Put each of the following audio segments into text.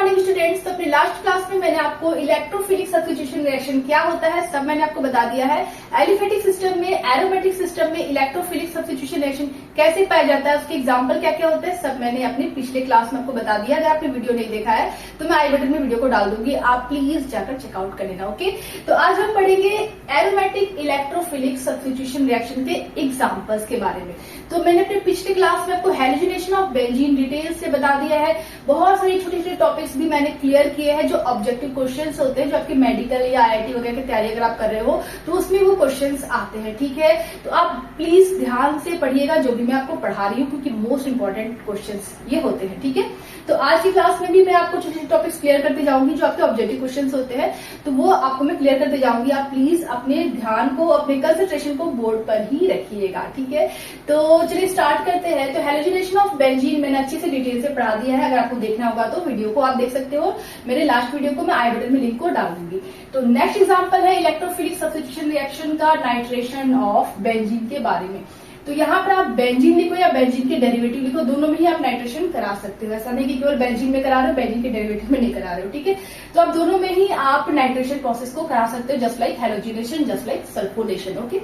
Morning students. तो अपनी last class में मैंने आपको इलेक्ट्रोफिलिक सब्स्टिट्यूशन रिएक्शन क्या होता है सब मैंने आपको बता दिया है। एलिफेटिक सिस्टम में, एरोमेटिक सिस्टम में इलेक्ट्रोफिलिक सब्स्टिट्यूशन रिएक्शन कैसे पाया जाता है, उसके एग्जांपल क्या क्या होते हैं सब मैंने अपनी पिछले क्लास में आपको बता दिया। अगर आपने वीडियो नहीं देखा है तो मैं आई बटन में वीडियो को डाल दूंगी, आप प्लीज जाकर चेकआउट कर लेना। ओके, तो आज हम पढ़ेंगे एरोमेटिक इलेक्ट्रोफिलिक सब्स्टिट्यूशन रिएक्शन के एग्जाम्पल्स के बारे में। तो मैंने अपने पिछले क्लास में आपको हैलोजिनेशन ऑफ बेंजीन डिटेल से बता दिया है। बहुत सारे छोटे छोटे टॉपिक्स भी मैंने क्लियर किए हैं जो ऑब्जेक्टिव क्वेश्चंस होते हैं, जो आपके मेडिकल या आईआईटी वगैरह की तैयारी अगर आप कर रहे हो तो उसमें वो क्वेश्चंस आते हैं। ठीक है, तो आप प्लीज ध्यान से पढ़िएगा जो भी मैं आपको पढ़ा रही हूँ, क्योंकि मोस्ट इंपॉर्टेंट क्वेश्चंस ये होते हैं। ठीक है, तो आज की क्लास में भी मैं आपको छोटे छोटे टॉपिक्स क्लियर करते जाऊंगी जो आपके ऑब्जेक्टिव क्वेश्चंस होते हैं, तो वो आपको मैं क्लियर करते जाऊंगी। आप प्लीज अपने ध्यान को, अपने कंसंट्रेशन को बोर्ड पर ही रखिएगा। ठीक है, तो चलिए स्टार्ट करते हैं। तो हैलोजिनेशन ऑफ बेंजीन मैंने अच्छे से डिटेल से पढ़ा दिया है, अगर आपको देखना होगा तो वीडियो को आप देख सकते हो। मेरे लास्ट वीडियो को मैं आई बटन में लिंक को डाल दूंगी। तो नेक्स्ट एग्जांपल है इलेक्ट्रोफिलिक सब्स्टिट्यूशन रिएक्शन का नाइट्रेशन ऑफ बेंजीन के बारे में। तो यहाँ पर आप बेंजीन लिखो या बेंजीन के डेरिवेटिव लिखो, दोनों में ही आप नाइट्रेशन करा सकते हो। ऐसा नहीं कि केवल बेंजीन में करा रहे हो, बेंजीन के डेरिवेटिव में नहीं करा रहे हो। ठीक है, तो आप दोनों में ही आप नाइट्रेशन प्रोसेस को करा सकते हो, just like halogenation, just like sulphonation. Okay,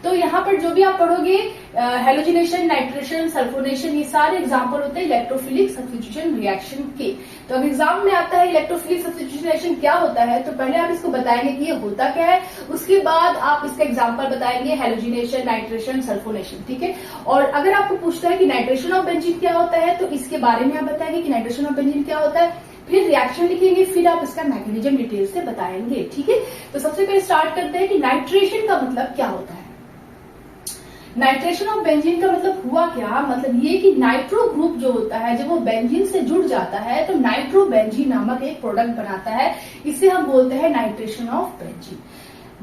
तो यहाँ पर जो भी आप पढ़ोगे हैलोजिनेशन, नाइट्रेशन, सल्फोनेशन, ये सारे एग्जाम्पल होते हैं इलेक्ट्रोफिलिक सब्स्टिट्यूशन रिएक्शन के। तो अब एग्जाम में आता है इलेक्ट्रोफिलिक सब्स्टिट्यूशन रिएक्शन क्या होता है, तो पहले आप इसको बताएंगे कि ये होता क्या है, उसके बाद आप इसका एग्जाम्पल बताएंगे हैलोजिनेशन, नाइट्रेशन, सल्फोनेशन। ठीक है, और अगर आपको पूछता है कि नाइट्रेशन ऑफ बेंजीन क्या होता है तो इसके बारे में आप बताएंगे कि नाइट्रेशन ऑफ बेंजीन क्या होता है, फिर रिएक्शन लिखेंगे, फिर आप इसका मैकेनिज्म डिटेल से बताएंगे। ठीक है, तो सबसे पहले स्टार्ट करते हैं कि नाइट्रेशन का मतलब क्या होता है। नाइट्रेशन ऑफ बेंजीन का मतलब हुआ क्या, मतलब ये कि नाइट्रो ग्रुप जो होता है जब वो बेंजीन से जुड़ जाता है तो नाइट्रो बेंजीन नामक एक प्रोडक्ट बनाता है, इसे हम बोलते हैं नाइट्रेशन ऑफ बेंजीन।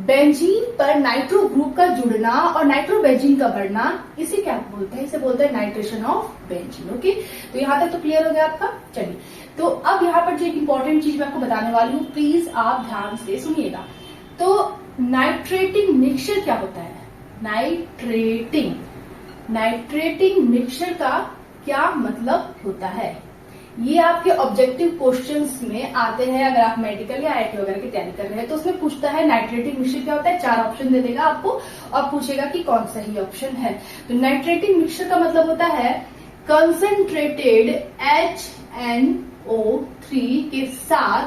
बेंजीन पर नाइट्रो ग्रुप का जुड़ना और नाइट्रो बेंजीन का बढ़ना, इसे क्या बोलते हैं, इसे बोलते हैं नाइट्रेशन ऑफ बेंजीन। ओके, तो यहां तक तो क्लियर हो गया आपका। चलिए, तो अब यहाँ पर जो एक इंपॉर्टेंट चीज मैं आपको बताने वाली हूँ, प्लीज आप ध्यान से सुनिएगा। तो नाइट्रेटिंग मिक्सचर क्या होता है, नाइट्रेटिंग मिक्सचर का क्या मतलब होता है, ये आपके ऑब्जेक्टिव क्वेश्चंस में आते हैं। अगर आप मेडिकल या आईआईटी वगैरह की तैयारी कर रहे हैं तो उसमें पूछता है नाइट्रेटिंग मिक्सचर क्या होता है, 4 ऑप्शन दे देगा आपको और पूछेगा कि कौन सही ऑप्शन है। तो नाइट्रेटिंग मिक्सचर का मतलब होता है कंसंट्रेटेड HNO3 के साथ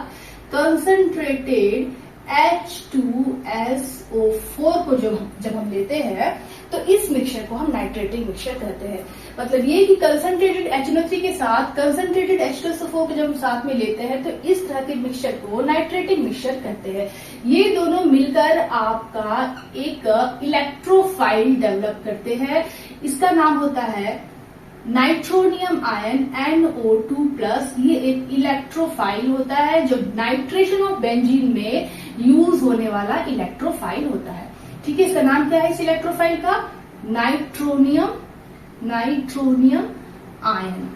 कंसंट्रेटेड H2SO4 को जब हम लेते हैं तो इस मिक्सचर को हम नाइट्रेटिंग मिक्सचर कहते हैं। मतलब ये कि कंसंट्रेटेड HNO3 के साथ कंसंट्रेटेड H2SO4 को जब हम साथ में लेते हैं तो इस तरह के मिक्सचर को नाइट्रेटिंग मिक्सचर कहते हैं। ये दोनों मिलकर आपका एक इलेक्ट्रोफाइल डेवलप करते हैं, इसका नाम होता है नाइट्रोनियम आयन NO2+। ये एक इलेक्ट्रोफाइल होता है जो नाइट्रेशन ऑफ बेंजीन में यूज होने वाला इलेक्ट्रोफाइल होता है। ठीक है, इसका नाम क्या है इस इलेक्ट्रोफाइल का, नाइट्रोनियम आयन।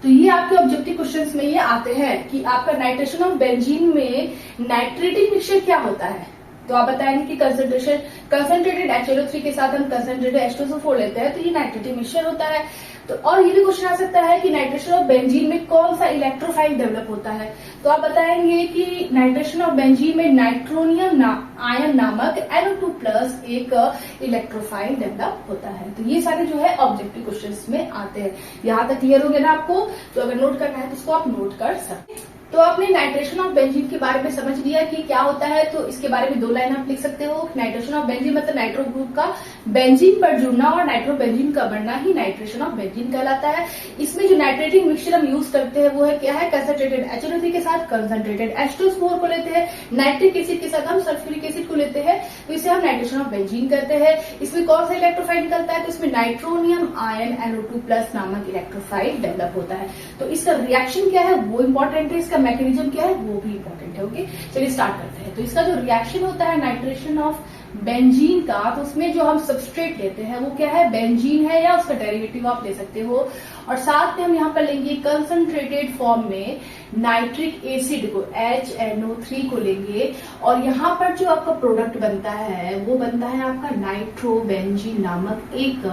तो ये आपके ऑब्जेक्टिव क्वेश्चंस में ये आते हैं कि आपका नाइट्रेशन ऑफ बेंजीन में नाइट्रेटिंग मिक्सचर क्या होता है, तो आप बताएंगे कि कंसंट्रेटेड HNO3 के साथ हम कंसंट्रेटेड H2SO4 लेते हैं तो ये नाइट्रेटिंग मिक्सचर होता है। तो और ये भी क्वेश्चन आ सकता है कि नाइट्रेशन ऑफ बेंजीन में कौन सा इलेक्ट्रोफाइल डेवलप होता है, तो आप बताएंगे कि नाइट्रेशन ऑफ बेंजीन में नाइट्रोनियम आयन नामक NO2+ एक इलेक्ट्रोफाइल डेवलप होता है। तो ये सारे जो है ऑब्जेक्टिव क्वेश्चंस में आते हैं। यहाँ तक क्लियर हो गया ना आपको, तो अगर नोट करना है तो उसको आप नोट कर सकते हैं। तो आपने नाइट्रेशन ऑफ बेंजीन के बारे में समझ लिया कि क्या होता है, तो इसके बारे में 2 लाइन आप लिख सकते हो। नाइट्रेशन ऑफ बेंजीन मतलब नाइट्रो ग्रुप का बेंजीन पर जुड़ना और नाइट्रो बेंजीन का बढ़ना ही नाइट्रेशन ऑफ बेंजीन कहलाता है। इसमें जो नाइट्रेटिंग मिक्सचर हम यूज करते हैं वो है क्या है, कंसंट्रेटेड HNO3 के साथ कंसंट्रेटेड H2SO4 को लेते हैं, नाइट्रिक एसिड के साथ हम सल्फ्यूरिक एसिड को लेते हैं, तो इसे हम नाइट्रेशन ऑफ बेंजीन कहते हैं। इसमें कौन सा इलेक्ट्रोफाइल निकलता है, तो इसमें नाइट्रोनियम आयन NO2+ नामक इलेक्ट्रोफाइल डेवलप होता है। तो इसका रिएक्शन क्या है वो इंपॉर्टेंट है, इसका मैकेनिज्म क्या है वो भी इंपॉर्टेंट है। ओके, चलिए स्टार्ट करते हैं। तो इसका जो रिएक्शन होता है नाइट्रेशन ऑफ बेंजीन का, तो उसमें जो हम सबस्ट्रेट लेते हैं वो क्या है, बेंजीन है या उसका डेरिवेटिव आप ले सकते हो, और साथ में हम यहाँ पर लेंगे कंसंट्रेटेड फॉर्म में नाइट्रिक एसिड को HNO3 को लेंगे, और यहाँ पर जो आपका प्रोडक्ट बनता है वो बनता है आपका नाइट्रोबेंजीन नामक एक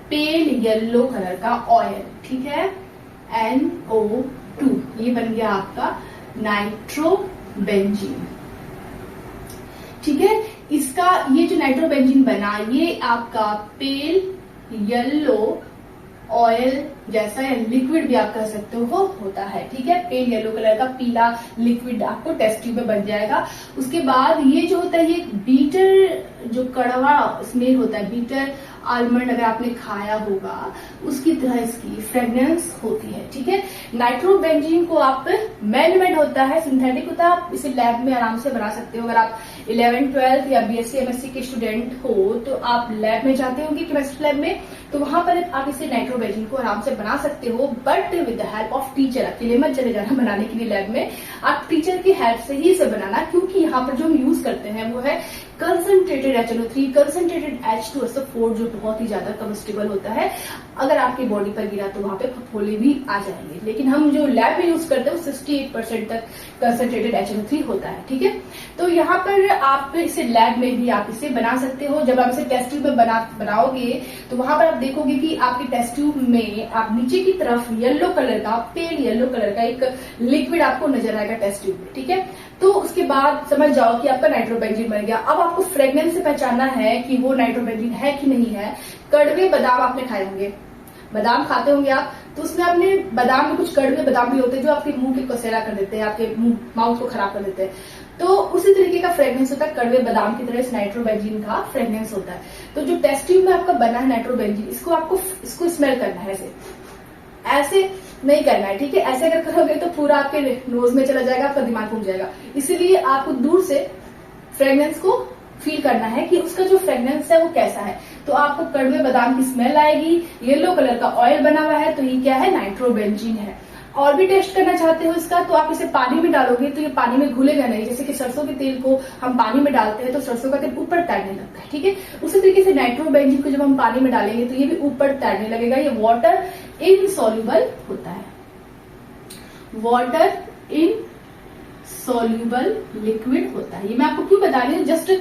पेल येलो कलर का ऑयल। ठीक है, NO 2, ये बन गया आपका नाइट्रोबेंजीन। ठीक है, इसका ये जो नाइट्रोबेंजीन बना ये आपका पेल येलो ऑयल जैसा या लिक्विड भी आप कह सकते हो होता है। ठीक है, पेल येलो कलर का पीला लिक्विड आपको टेस्ट ट्यूब में बन जाएगा। उसके बाद ये जो होता है ये बीटर जो कड़वा स्मेल होता है, बीटर आलमंड अगर आपने खाया होगा उसकी तरह इसकी फ्रेग्रेंस होती है। ठीक है, नाइट्रोबेंजीन को आप मैन मेड होता है, सिंथेटिक होता है, आप इसे लैब में आराम से बना सकते हो। अगर आप 11th 12th या बीएससी एमएससी के स्टूडेंट हो तो आप लैब में जाते होंगे केमिस्ट्री लैब में, तो वहां पर आप इसे नाइट्रोबेंजीन को आराम से बना सकते हो, but with the help of teacher. अकेले मत चले जाना बनाने के लिए लैब में, आप टीचर की हेल्प से ही इसे बनाना, क्योंकि यहाँ पर जो हम यूज करते हैं वो है कंसंट्रेटेड HNO3, कंसंट्रेटेड H2SO4 जो बहुत ही ज्यादा कम्बस्टिबल होता है। अगर आपकी बॉडी पर गिरा तो वहां पे फफोले भी आ जाएंगे, लेकिन हम जो लैब में यूज करते हैं वो 68% तक कंसंट्रेटेड HNO3 होता है। ठीक है, तो यहाँ पर आप इसे लैब में भी आप इसे बना सकते हो। जब आप इसे टेस्ट ट्यूब में बनाओगे तो वहां पर आप देखोगे कि आपके टेस्ट ट्यूब में आप नीचे की तरफ येलो कलर का, पेल येलो कलर का एक लिक्विड आपको नजर आएगा टेस्ट ट्यूब में। ठीक है, तो उसके बाद समझ जाओ कि आपका नाइट्रोबेंजीन बन गया। अब आपको फ्रेग्रेंस से पहचानना है कि वो नाइट्रोबेंजीन है कि नहीं है। कड़वे बादाम आपने खाए होंगे, बादाम खाते होंगे आप, तो उसमें आपने बादाम में कुछ कड़वे बादाम भी होते हैं जो आपके मुंह के कसेरा कर देते हैं, आपके माउथ को खराब कर देते हैं। तो उसी तरीके का फ्रेग्रेंस होता है, कड़वे बादाम की तरह इस नाइट्रोबेंजीन का फ्रेग्रेंस होता है। तो जो टेस्ट ट्यूब में आपका बना है नाइट्रोबेंजीन, इसको स्मेल करना है, ऐसे नहीं करना है। ठीक है, ऐसे अगर करोगे तो पूरा आपके नोज में चला जाएगा, आपका दिमाग घूम जाएगा। इसीलिए आपको दूर से फ्रेग्रेंस को फील करना है कि उसका जो फ्रेग्रेंस है वो कैसा है। तो आपको कड़वे बादाम की स्मेल आएगी, येलो कलर का ऑयल बना हुआ है, तो ये क्या है, नाइट्रोबेंजीन है। और भी टेस्ट करना चाहते हो इसका तो आप इसे पानी में डालोगे तो ये पानी में घुलेगा नहीं। जैसे कि सरसों के तेल को हम पानी में डालते हैं तो सरसों का तेल ऊपर तैरने लगता है। ठीक है, उसी तरीके से नाइट्रोबेंजीन को जब हम पानी में डालेंगे तो ये भी ऊपर तैरने लगेगा। ये वाटर इनसॉल्युबल होता है, वाटर इनसॉल्युबल लिक्विड होता है। ये मैं आपको क्यों बता रही हूँ, जस्ट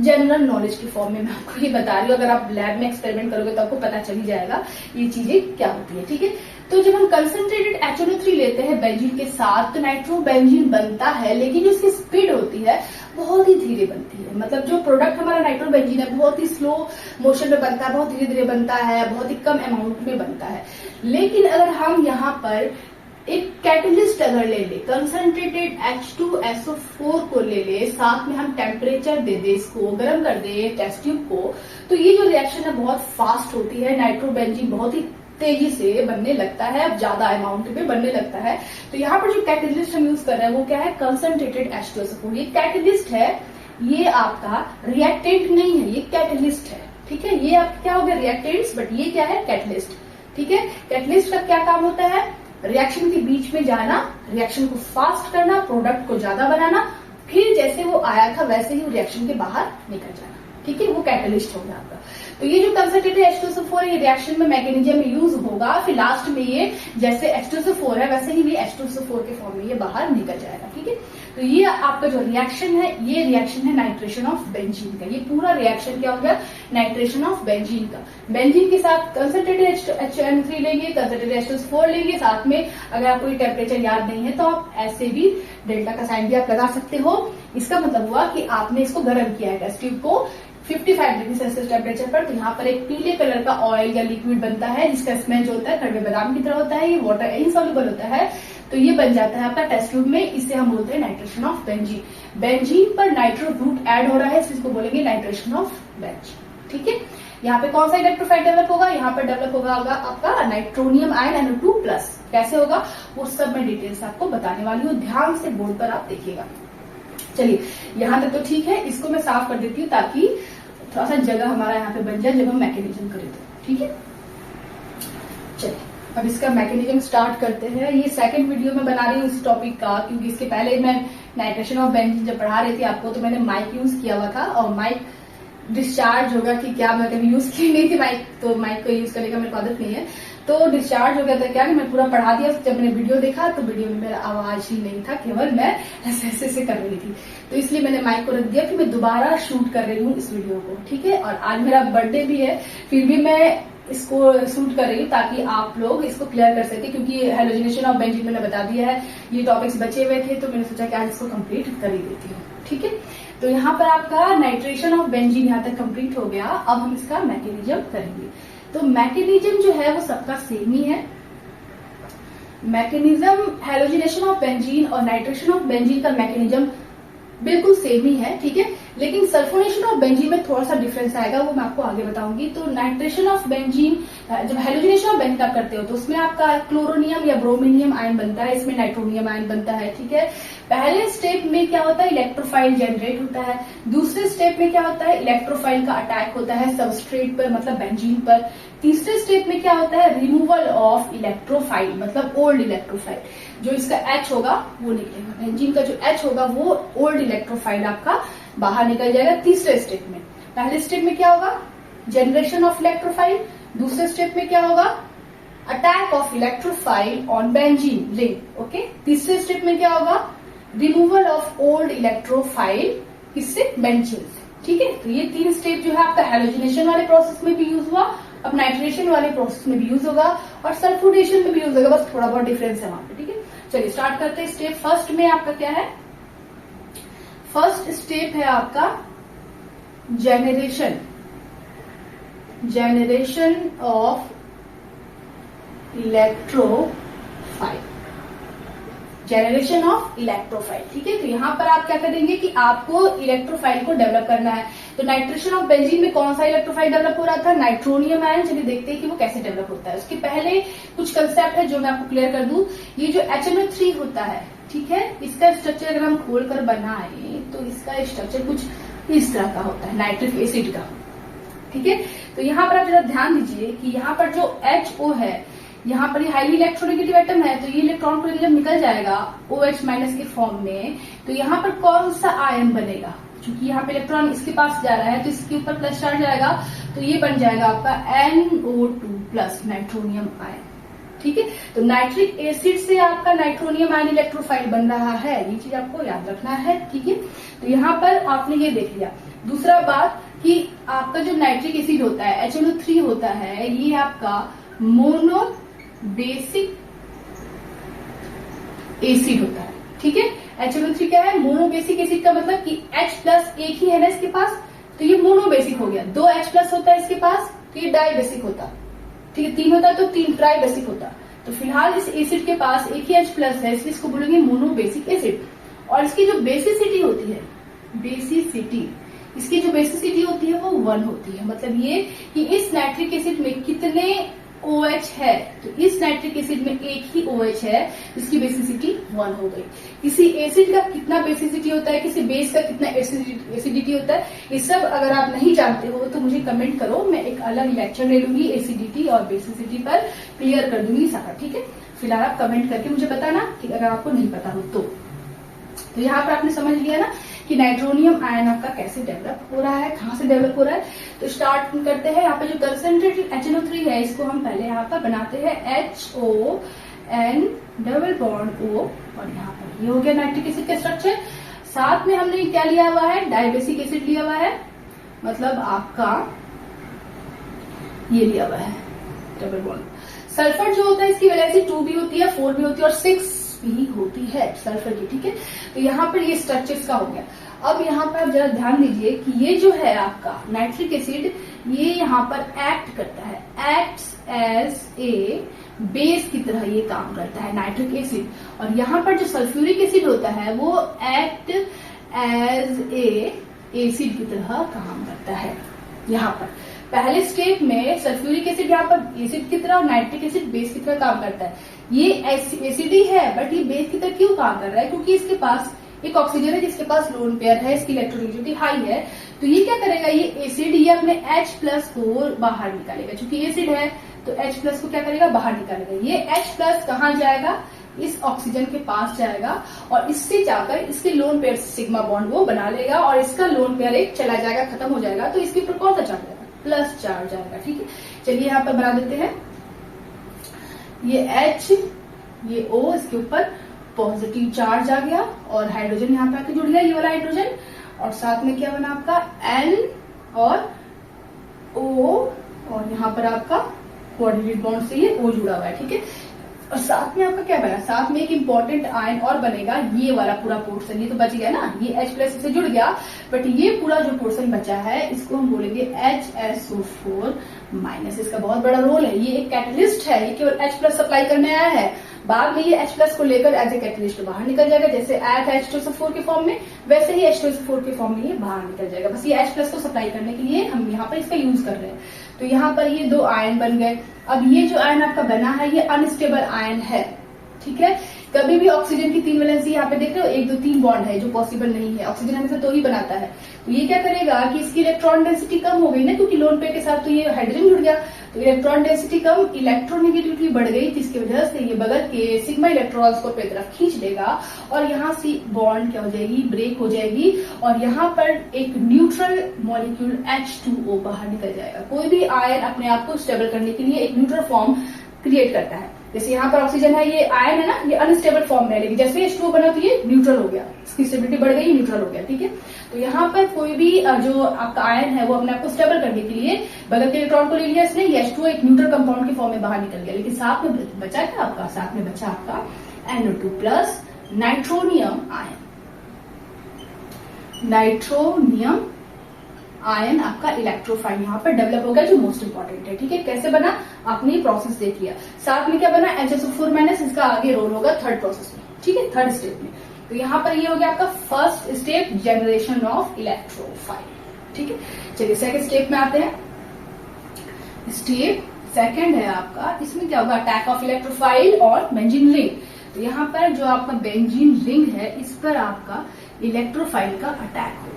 जनरल नॉलेज की फॉर्म में मैं आपको ये बता रही हूँ। अगर आप लैब में एक्सपेरिमेंट करोगे तो आपको पता चल ही जाएगा ये चीजें क्या होती है। ठीक है, तो जब हम कंसंट्रेटेड HNO3 लेते हैं बेंजीन के साथ तो नाइट्रोबेंजीन बनता है, लेकिन जो इसकी स्पीड होती है बहुत ही धीरे बनती है। मतलब जो प्रोडक्ट हमारा नाइट्रोबेंजीन है बहुत ही स्लो मोशन में बनता है, बहुत धीरे धीरे बनता है, बहुत ही कम अमाउंट में बनता है। लेकिन अगर हम यहाँ पर एक कैटलिस्ट अगर ले ले, कंसंट्रेटेड H2SO4 को ले ले, साथ में हम टेम्परेचर दे दे, इसको गर्म कर दे टेस्ट ट्यूब को, तो ये जो रिएक्शन है बहुत फास्ट होती है। नाइट्रोबेंजीन बहुत ही तेजी से बनने लगता है, ज्यादा अमाउंट में बनने लगता है। तो यहाँ पर जो कैटलिस्ट हम यूज कर रहे हैं वो क्या है, कंसंट्रेटेड H2SO4। ये कैटलिस्ट है, ये आपका रिएक्टेंट नहीं है, ये कैटलिस्ट है। ठीक है, ये आपका क्या हो गया रिएक्टेंट्स, बट ये क्या है, कैटलिस्ट। ठीक है, कैटलिस्ट का क्या काम होता है, रिएक्शन के बीच में जाना, रिएक्शन को फास्ट करना, प्रोडक्ट को ज्यादा बनाना, फिर जैसे वो आया था वैसे ही रिएक्शन के बाहर निकल जाना। ठीक है, वो कैटलिस्ट हो गया आपका। तो ये जो कंसंट्रेटेड H2SO4 ये रिएक्शन में मैकेनिज्म में यूज होगा, फिर लास्ट में ये जैसे H2SO4 है वैसे ही भी H2SO4 के फॉर्म में ये बाहर निकल जाएगा। ठीक है, तो ये आपका जो रिएक्शन है ये रिएक्शन है नाइट्रेशन ऑफ बेंजीन का। ये पूरा रिएक्शन क्या हो गया, नाइट्रेशन ऑफ बेंजीन का। बेंजीन के साथ कंसंट्रेटेड HNO3 लेंगे, कंसंट्रेटेड H2SO4 लेंगे, साथ में अगर आपको ये टेम्परेचर याद नहीं है तो आप ऐसे भी डेल्टा का साइन भी आप लगा सकते हो। इसका मतलब हुआ कि आपने इसको गर्म किया है टेस्ट ट्यूब को 55 डिग्री सेल्सियस टेम्परेचर पर, तो यहाँ पर एक पीले कलर का ऑयल या लिक्विड बनता है जिसका स्मेल जो होता है कड़वे बादाम की तरह होता है। ये वाटर इनसॉल्युबल होता है, तो ये बन जाता है आपका टेस्ट ट्यूब में। इसे हम बोलते हैं नाइट्रेशन ऑफ बेंजीन। बेंजीन पर नाइट्रो ग्रुप ऐड हो रहा है, इसको बोलेंगे नाइट्रेशन ऑफ बेंजीन। ठीक है, यहाँ पे कौन सा इलेक्ट्रोफाइल डेवलप होगा, यहाँ पर डेवलप होगा आपका नाइट्रोनियम आयन NO2+। कैसे होगा वो सब मैं डिटेल से आपको बताने वाली हूँ, ध्यान से बोर्ड पर आप देखिएगा। चलिए यहाँ तक तो ठीक है, इसको मैं साफ कर देती हूँ ताकि थोड़ा सा जगह हमारा यहाँ पे बन जाए जब हम मैकेनिज्म करें तो। ठीक है, चलिए अब इसका मैकेनिज्म स्टार्ट करते हैं। ये सेकंड वीडियो में बना रही हूँ इस टॉपिक का, क्योंकि इसके पहले मैं नाइट्रेशन ऑफ बेंजीन जब पढ़ा रही थी आपको तो मैंने माइक यूज किया हुआ था, और माइक डिस्चार्ज होगा कि क्या, मैं कभी यूज की नहीं थी माइक, तो माइक को यूज करने का मेरे को आदत नहीं है, तो डिस्चार्ज हो गया था क्या कि मैं पूरा पढ़ा दिया। जब मैंने वीडियो देखा तो वीडियो में मेरा आवाज ही नहीं था, केवल मैं ऐसे ऐसे कर रही थी, तो इसलिए मैंने माइक को रख दिया। फिर मैं दोबारा शूट कर रही हूँ इस वीडियो को। ठीक है, और आज मेरा बर्थडे भी है, फिर भी मैं इसको सूट कर रही हूँ ताकि आप लोग इसको क्लियर कर सके, क्योंकि हेलोजिनेशन ऑफ बेंजीन मैंने बता दिया है, ये टॉपिक्स बचे हुए थे तो मैंने सोचा कि आज इसको कंप्लीट कर ही देती हूँ। ठीक है, तो यहाँ पर आपका नाइट्रेशन ऑफ बेंजीन यहाँ तक कंप्लीट हो गया। अब हम इसका मैकेनिज्म करेंगे। तो मैकेनिज्म जो है वो सबका सेम ही है। मैकेनिज्म हेलोजिनेशन ऑफ बेंजीन और नाइट्रेशन ऑफ बेंजीन का मैकेनिज्म बिल्कुल सेम ही है। ठीक है, लेकिन सल्फोनेशन ऑफ बेंजीन में थोड़ा सा डिफरेंस आएगा, वो मैं आपको आगे बताऊंगी। तो नाइट्रेशन ऑफ बेंजीन, जब हेलोजिनेशन ऑफ बेंजीन आप करते हो तो उसमें आपका क्लोरोनियम या ब्रोमिनियम आयन बनता है, इसमें नाइट्रोनियम आयन बनता है। ठीक है, पहले स्टेप में क्या होता है, इलेक्ट्रोफाइल जनरेट होता है। दूसरे स्टेप में क्या होता है, इलेक्ट्रोफाइल का अटैक होता है सबस्ट्रेट पर, मतलब बेंजीन पर। तीसरे स्टेप में क्या होता है, रिमूवल ऑफ इलेक्ट्रोफाइल, मतलब ओल्ड इलेक्ट्रोफाइल, जो इसका H होगा वो निकलेगा, बेंजीन का जो H होगा वो ओल्ड इलेक्ट्रोफाइल आपका बाहर निकल जाएगा तीसरे स्टेप में। पहले स्टेप में क्या होगा, जनरेशन ऑफ इलेक्ट्रोफाइल। दूसरे स्टेप में क्या होगा, attack of electrophile on benzene ring. Okay, तीसरे स्टेप में क्या होगा, रिमूवल ऑफ ओल्ड इलेक्ट्रोफाइल, किससे, बेंजीन से। ठीक है, तो ये 3 स्टेप जो है आपका हेलोजिनेशन वाले प्रोसेस में भी यूज हुआ, अब नाइट्रेशन वाले प्रोसेस में भी यूज होगा और सल्फोनेशन में भी यूज होगा, बस थोड़ा बहुत डिफरेंस है वहां पे। ठीक है, चलिए स्टार्ट करते हैं। स्टेप फर्स्ट में आपका क्या है, फर्स्ट स्टेप है आपका generation of electrophile, generation of electrophile. ठीक है, तो यहां पर आप क्या करेंगे कि आपको इलेक्ट्रोफाइल को डेवलप करना है। तो नाइट्रेशन ऑफ बेंजीन में कौन सा इलेक्ट्रोफाइल डेवलप हो रहा था, नाइट्रोनियम आयन। चलिए देखते हैं कि वो कैसे डेवलप होता है। उसके पहले कुछ कंसेप्ट है जो मैं आपको क्लियर कर दूं। ये जो HNO3 होता है, ठीक है, इसका स्ट्रक्चर अगर हम खोल कर बनाए तो इसका स्ट्रक्चर कुछ इस तरह का होता है, नाइट्रिक एसिड का। ठीक है, तो यहाँ पर आप जरा ध्यान दीजिए कि यहाँ पर जो HO है, यहाँ पर ये हाईली इलेक्ट्रोनेगेटिव एटम है, तो ये इलेक्ट्रॉन को जब निकल जाएगा OH माइनस के फॉर्म में, तो यहाँ पर कौन सा आयन बनेगा, क्योंकि यहाँ पे इलेक्ट्रॉन इसके पास जा रहा है तो इसके ऊपर प्लस चार्ज जाएगा, तो ये बन जाएगा आपका NO2 प्लस नाइट्रोनियम आयन। ठीक है, तो नाइट्रिक एसिड से आपका नाइट्रोनियम आयन इलेक्ट्रोफाइल बन रहा है, ये चीज आपको याद रखना है। ठीक है, तो यहाँ पर आपने ये देख लिया। दूसरा बात कि आपका जो नाइट्रिक एसिड होता है, HNO3 होता है, ये आपका मोनो बेसिक एसिड होता है। ठीक है, HNO3 क्या है, मोनो बेसिक एसिड का मतलब कि H प्लस एक ही है ना इसके पास, तो ये मोनो बेसिक हो गया। 2 H प्लस होता है इसके पास तो ये डाई बेसिक होता। ठीक है, 3 होता तो 3 ट्राई बेसिक होता। तो फिलहाल इस एसिड के पास एक ही H प्लस है, इसलिए इसको बोलेंगे मोनो बेसिक एसिड। और इसकी जो बेसिसिटी होती है, बेसिसिटी, इसकी जो बेसिसिटी होती है वो 1 होती है। मतलब ये कि इस नाइट्रिक एसिड में कितने OH है, तो इस नाइट्रिक एसिड में एक ही OH है, इसकी बेसिसिटी 1 हो गई। किसी एसिड का कितना बेसिसिटी होता है, किसी बेस का कितना एसिडिटी होता है, ये सब अगर आप नहीं जानते हो तो मुझे कमेंट करो, मैं एक अलग लेक्चर ले लूंगी एसिडिटी और बेसिसिटी पर, क्लियर कर दूंगी सारा। ठीक है, फिलहाल आप कमेंट करके मुझे बताना कि अगर आपको नहीं पता हो तो यहाँ पर आपने समझ लिया ना कि नाइट्रोनियम आयन आपका कैसे डेवलप हो रहा है, कहाँ से डेवलप हो रहा है। तो स्टार्ट करते हैं। यहाँ पे जो कंसंट्रेटेड HNO3 है, इसको हम पहले यहाँ पर बनाते हैं HON डबल बॉन्ड O, और यहाँ पर ये हो गया नाइट्रिक एसिड का स्ट्रक्चर। साथ में हमने क्या लिया हुआ है, डाइबेसिक एसिड लिया हुआ है, मतलब आपका ये लिया हुआ है डबल बॉन्ड। सल्फर जो होता है इसकी वैलेंसी 2 भी होती है, 4 भी होती है और 6 भी होती है सल्फर की। ठीक है, तो यहाँ पर ये स्ट्रक्चर्स का हो गया। अब यहाँ पर आप जरा ध्यान दीजिए कि ये जो है आपका नाइट्रिक एसिड, ये यहाँ पर एक्ट करता है, एक्ट्स एज ए बेस की तरह ये काम करता है नाइट्रिक एसिड। और यहाँ पर जो सल्फ्यूरिक एसिड होता है वो एक्ट एज ए एसिड की तरह काम करता है। यहाँ पर पहले स्टेप में सल्फ्यूरिक एसिड यहाँ पर एसिड की तरह और नाइट्रिक एसिड बेस की तरह काम करता है। ये एसिड ही है बट ये बेस की तरह क्यों काम कर रहा है, क्योंकि इसके पास एक ऑक्सीजन है जिसके पास लोन पेयर है, इसकी इलेक्ट्रोनेगेटिविटी हाई है। तो ये क्या करेगा, ये एसिड ये अपने H प्लस को बाहर निकालेगा, क्योंकि एसिड है तो H प्लस को क्या करेगा, बाहर निकालेगा। ये H प्लस कहाँ जाएगा, इस ऑक्सीजन के पास जाएगा और इससे जाकर इसके लोन पेयर सिग्मा बॉन्ड वो बना लेगा और इसका लोन पेयर एक चला जाएगा, खत्म हो जाएगा, तो इसके ऊपर कौन सा चार्ज जाएगा, प्लस चार्ज जाएगा। ठीक है, चलिए यहाँ पर बना देते हैं, ये H ये O, इसके ऊपर पॉजिटिव चार्ज आ गया और हाइड्रोजन यहाँ पे आके जुड़ गया, ये वाला हाइड्रोजन, और साथ में क्या बना आपका N और O, और यहाँ पर आपका कोऑर्डिनेट बॉन्ड से ये O जुड़ा हुआ है, ठीक है। और साथ में आपका क्या बना, साथ में एक इंपॉर्टेंट आयन और बनेगा, ये वाला पूरा पोर्शन, ये तो बच गया ना, ये H प्लस से जुड़ गया, बट ये पूरा जो पोर्शन बचा है इसको हम बोलेंगे HSO4 माइनस। इसका बहुत बड़ा रोल है, ये एक कैटलिस्ट है, ये केवल H प्लस सप्लाई करने आया है, बाद में ये H प्लस को लेकर एज ए कैटलिस्ट बाहर निकल जाएगा। जैसे आया था H2SO4 के फॉर्म में, वैसे ही H2SO4 के फॉर्म में ये बाहर निकल जाएगा। बस ये H प्लस को सप्लाई करने के लिए हम यहाँ पर इसका यूज कर रहे हैं। तो यहाँ पर ये 2 आयन बन गए। अब ये जो आयन आपका बना है ये अनस्टेबल आयन है, ठीक है। कभी भी ऑक्सीजन की 3 वैलेंसी यहाँ पे देख रहे हो, 1 2 3 बॉन्ड है जो पॉसिबल नहीं है, ऑक्सीजन हमेशा 2 ही बनाता है। तो ये क्या करेगा कि इसकी इलेक्ट्रॉन डेंसिटी कम हो गई ना, क्योंकि लोन पेयर के साथ तो ये हाइड्रोजन जुड़ गया, तो इलेक्ट्रॉन डेंसिटी कम, इलेक्ट्रोनेगेटिविटी बढ़ गई, जिसकी वजह से ये बगल के सिग्मा इलेक्ट्रॉन्स को अपनी तरफ खींच लेगा और यहाँ से बॉन्ड क्या हो जाएगी, ब्रेक हो जाएगी, और यहाँ पर एक न्यूट्रल मॉलिक्यूल H2O बाहर निकल जाएगा। कोई भी आयन अपने आप को स्टेबल करने के लिए एक न्यूट्रल फॉर्म क्रिएट करता है। जैसे यहाँ पर ऑक्सीजन है, ये आयन है ना, ये अनस्टेबल फॉर्म में है, लेकिन जैसे H2O बना तो ये न्यूट्रल हो गया, इसकी स्टेबिलिटी बढ़ गई, न्यूट्रल हो गया, ठीक है। तो यहाँ पर कोई भी जो आपका आयन है वो अपने आप को स्टेबल करने के लिए बगल के इलेक्ट्रॉन को ले लिया इसने, ये H2O एक न्यूट्रल कंपाउंड के फॉर्म में बाहर निकल गया, लेकिन साथ में बचा क्या आपका, साथ में बचा आपका NO2 plus nitronium ion. Nitronium ion आपका इलेक्ट्रोफाइल यहाँ पर डेवलप हो गया, जो मोस्ट इंपॉर्टेंट है, ठीक है। कैसे बना आपने प्रोसेस देख लिया। साथ में क्या बना HSO4 माइनस, इसका आगे रोल होगा थर्ड प्रोसेस में, ठीक है, थर्ड स्टेप में। तो यहाँ पर ये हो गया आपका first step, generation of electrophile, ठीक है। चलिए सेकंड स्टेप में आते हैं। स्टेप सेकंड है आपका, इसमें क्या होगा, अटैक ऑफ इलेक्ट्रोफाइल और बेंजीन रिंग। तो यहाँ पर जो आपका बेंजीन रिंग है इस पर आपका इलेक्ट्रोफाइल का अटैक होगा।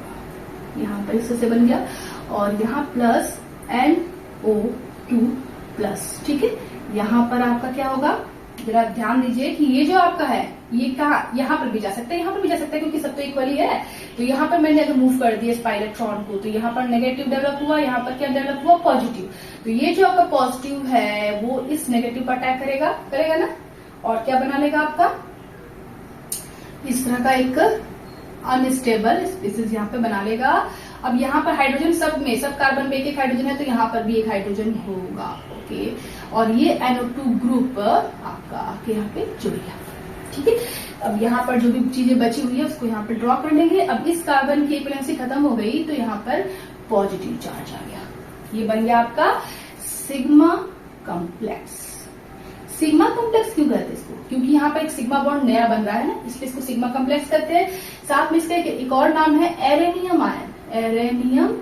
यहाँ पर इससे बन गया, और यहाँ प्लस NO2 प्लस, ठीक है। यहाँ पर आपका क्या होगा, जरा ध्यान दीजिए कि ये जो आपका है ये कहा, यहाँ पर भी जा सकता है, यहाँ पर भी जा सकता है, क्योंकि सब तो इक्वली है। तो यहाँ पर मैंने अगर मूव कर दिया स्पाई इलेक्ट्रॉन को, तो यहाँ पर नेगेटिव डेवलप हुआ, यहाँ पर क्या डेवलप हुआ, पॉजिटिव। तो ये जो आपका पॉजिटिव है वो इस नेगेटिव पर अटैक करेगा ना, और क्या बना लेगा आपका इस तरह का एक अनस्टेबल स्पीसीज यहाँ पे बना लेगा। अब यहाँ पर हाइड्रोजन सब कार्बन में एक हाइड्रोजन है, तो यहाँ पर भी एक हाइड्रोजन होगा, ओके। और ये NO2 ग्रुप आपका आके यहाँ पे जुड़ गया, ठीक है। अब यहाँ पर जो भी चीजें बची हुई है उसको यहाँ पे ड्रॉ कर लेंगे। अब इस कार्बन की वैलेंसी खत्म हो गई, तो यहाँ पर पॉजिटिव चार्ज आ गया, ये बन गया आपका सिग्मा कॉम्प्लेक्स। सिग्मा कॉम्प्लेक्स क्यों कहते हैं इसको, क्योंकि यहाँ पर एक सिग्मा बॉन्ड नया बन रहा है ना, इसलिए इसको सिग्मा कॉम्प्लेक्स कहते हैं। साथ में इसका एक और नाम है एरेनियम आयन, एरेनियम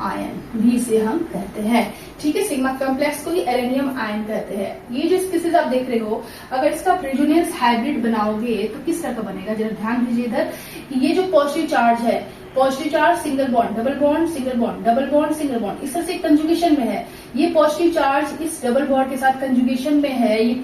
आयन भी इसे हम कहते हैं, ठीक है। सिग्मा कॉम्प्लेक्स को ही एरेनियम आयन कहते हैं। ये जो स्पीसीज आप देख रहे हो, अगर इसका रेजोनेंस हाइब्रिड बनाओगे तो किस तरह का बनेगा, जरा ध्यान दीजिए इधर। ये जो पॉजिटिव चार्ज है, positive charge single bond double bond single bond double bond single bond, इस तरह से कंजुगेशन में है। ये पॉजिटिव चार्ज इस डबल बॉन्ड के साथ कंजुगेशन में है, ये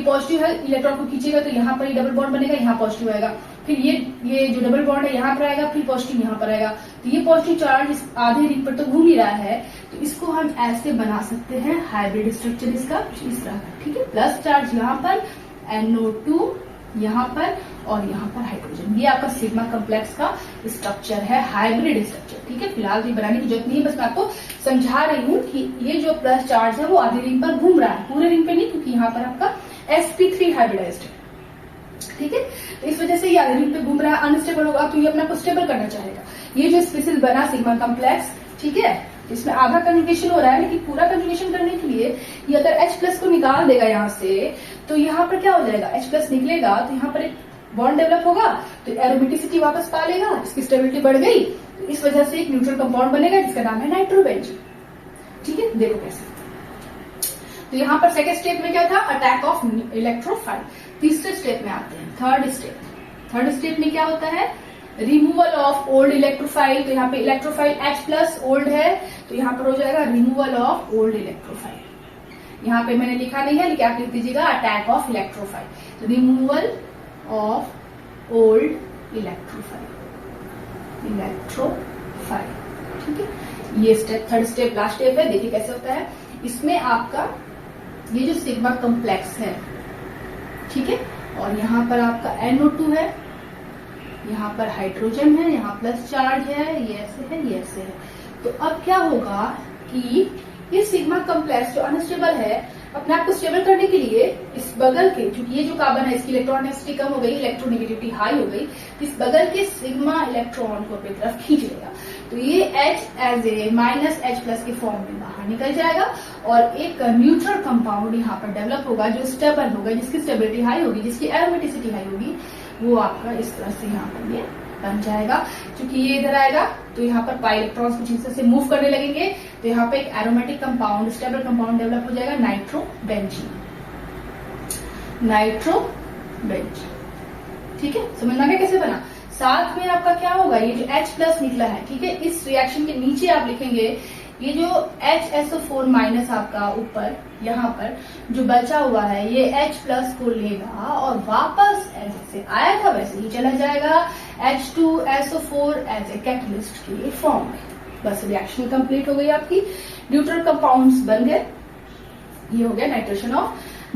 पॉजिटिव है, इलेक्ट्रॉन को खींचेगा तो यहाँ पर ये डबल बॉन्ड बनेगा, यहाँ पॉजिटिव आएगा, फिर ये जो डबल बॉन्ड है यहाँ पर आएगा, फिर पॉजिटिव यहाँ पर आएगा। तो ये पॉजिटिव चार्ज इस आधे रिंग पर तो घूम ही रहा है, तो इसको हम ऐसे बना सकते हैं हाइब्रिड स्ट्रक्चर इसका इस तरह का, ठीक है। प्लस चार्ज यहाँ पर, NO2 यहाँ पर, और यहाँ पर हाइड्रोजन। ये आपका सिग्मा कॉम्प्लेक्स का स्ट्रक्चर है, हाइब्रिड स्ट्रक्चर, ठीक है। फिलहाल ये बनाने की जरूरत नहीं है, बस मैं आपको समझा रही हूँ कि ये जो प्लस चार्ज है वो आधे रिंग पर घूम रहा है, पूरे रिंग पे नहीं, क्योंकि यहाँ पर आपका sp3 हाइब्रिडाइज्ड है, ठीक है। तो इस वजह से ये आधे रिंग पे घूम रहा है, अनस्टेबल होगा, तो ये अपने को स्टेबल करना चाहेगा। ये जो स्पेसिस बना सिग्मा कॉम्प्लेक्स, ठीक है, इसमें आधा कंजुगेशन हो रहा है, लेकिन पूरा कंजुगेशन करने के लिए ये अगर H प्लस को निकाल देगा यहाँ से, तो यहाँ पर क्या हो जाएगा, H प्लस निकलेगा तो यहाँ पर एक बॉन्ड डेवलप होगा, तो एरोमेटिसिटी वापस पा लेगा, इसकी स्टेबिलिटी बढ़ गई, तो इस वजह से एक न्यूट्रल कंपाउंड बनेगा जिसका नाम है नाइट्रोबेंजीन, ठीक है। देखो कैसे। तो यहाँ पर सेकेंड स्टेप में क्या था, अटैक ऑफ इलेक्ट्रोफाइल। तीसरे स्टेप में आते हैं, थर्ड स्टेप। थर्ड स्टेप में क्या होता है, रिमूवल ऑफ ओल्ड इलेक्ट्रोफाइल। तो यहाँ पे इलेक्ट्रोफाइल H प्लस ओल्ड है, तो यहाँ पर हो जाएगा रिमूवल ऑफ ओल्ड इलेक्ट्रोफाइल। यहाँ पे मैंने लिखा नहीं है, लेकिन आप लिख दीजिएगा attack of electrophile, removal of old electrophile, ठीक है। ये step third step last step है, देखिए कैसे होता है। इसमें आपका ये जो सिग्मा कॉम्प्लेक्स है, ठीक है, और यहाँ पर आपका NO2 है, यहाँ पर हाइड्रोजन है, यहाँ प्लस चार्ज है, ये ऐसे है, ये ऐसे है। तो अब क्या होगा कि ये सिग्मा कॉम्प्लेक्स जो अनस्टेबल है, अपने आप को स्टेबल करने के लिए इस बगल के, क्योंकि ये जो कार्बन है इसकी इलेक्ट्रॉनिसिटी कम हो गई, इलेक्ट्रोनेगेटिविटी हाई हो गई, इस बगल के सिग्मा इलेक्ट्रॉन को अपनी तरफ खींच लेगा। तो ये H as a minus H plus के फॉर्म में बाहर निकल जाएगा और एक न्यूट्रल कंपाउंड यहाँ पर डेवलप होगा जो स्टेबल होगा, जिसकी स्टेबिलिटी हाई होगी, जिसकी एरोमेटिसिटी हाई होगी, वो आपका इस तरह से यहाँ पर ये बन जाएगा। क्योंकि ये इधर आएगा तो यहाँ पर पाई इलेक्ट्रॉन्स कुछ हिस्से से मूव करने लगेंगे, तो यहाँ पे एक aromatic compound, stable compound develop हो जाएगा, नाइट्रोबेंजीन। ठीक है, समझ में आ गया कैसे बना। साथ में आपका क्या होगा, ये जो H प्लस निकला है, ठीक है, इस रिएक्शन के नीचे आप लिखेंगे ये जो HSO4 माइनस आपका ऊपर यहाँ पर जो बचा हुआ है, ये H प्लस को लेगा और वापस ऐसे आया था वैसे ही चला जाएगा H2SO4 एज ए कैटलिस्ट के फॉर्म में। बस रिएक्शन कंप्लीट हो गई आपकी, न्यूट्रल कंपाउंड्स बन गए, ये हो गया नाइट्रेशन ऑफ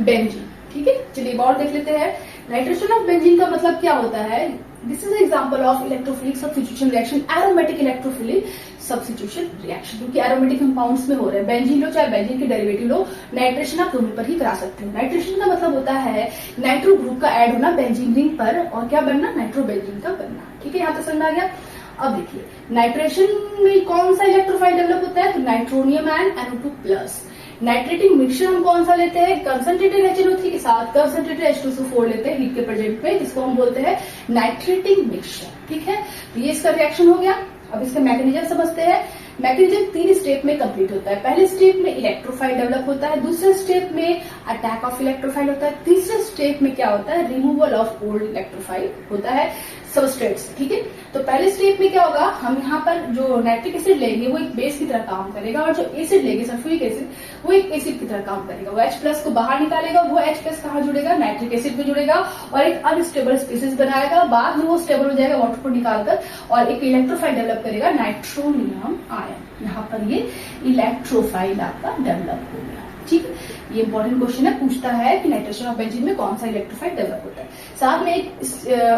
बेंजीन। ठीक है, चलिए एक और देख लेते हैं। नाइट्रेशन ऑफ बेंजीन का मतलब क्या होता है। This is example of electrophilic substitution reaction, aromatic electrophilic substitution reaction, क्योंकि एरोमेटिक कंपाउंड्स में हो रहे हैं। बेंजीन लो चाहे बेंजीन के डेरिवेटिव लो, नाइट्रेशन आप दोनों पर ही करा सकते हो। नाइट्रेशन का मतलब होता है नाइट्रो ग्रुप का ऐड होना बेंजीन रिंग पर और क्या बनना, नाइट्रोबेंजीन का बनना। ठीक है, यहाँ तक समझ आ गया। अब देखिए नाइट्रेशन में कौन सा इलेक्ट्रोफाइल डेवलप होता है, तो nitronium and NO2 plus. Nitrating mixture हम कौन सा लेते हैं, कंसंट्रेटेड HNO3 के साथ कंसंट्रेटेड H2SO4 लेते हैं हीट के प्रेजेंट पे, जिसको हम बोलते हैं नाइट्रेटिंग मिक्सचर। ठीक है, तो ये इसका रिएक्शन हो गया। अब इसका मैकेनिज्म समझते हैं। मैकेनिज्म 3 स्टेप में कंप्लीट होता है। पहले स्टेप में इलेक्ट्रोफाइल डेवलप होता है, दूसरे स्टेप में अटैक ऑफ इलेक्ट्रोफाइल होता है, तीसरे स्टेप में क्या होता है, रिमूवल ऑफ ओल्ड इलेक्ट्रोफाइल होता है सबस्ट्रेट से। ठीक है, तो पहले स्टेप में क्या होगा, हम यहाँ पर जो नाइट्रिक एसिड लेंगे वो एक बेस की तरह काम करेगा और जो एसिड लेंगे सल्फ्यूरिक एसिड वो एक एसिड की तरह काम करेगा। वो H प्लस को बाहर निकालेगा, वो H प्लस कहाँ जुड़ेगा, नाइट्रिक एसिड पे जुड़ेगा और एक अनस्टेबल स्पीसीज बनाएगा। बाद में वो स्टेबल हो जाएगा वाटर को निकालकर और एक इलेक्ट्रोफाइल डेवलप करेगा, नाइट्रोनियम आयन। यहाँ पर ये इलेक्ट्रोफाइल आपका डेवलप हो गया। ठीक है, ये इंपॉर्टेंट क्वेश्चन है, पूछता है कि नाइट्रेशन ऑफ बेंजीन में कौन सा इलेक्ट्रोफाइल डेवलप होता है। साथ में एक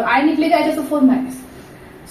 आयन निकलेगा HSO4 माइनस।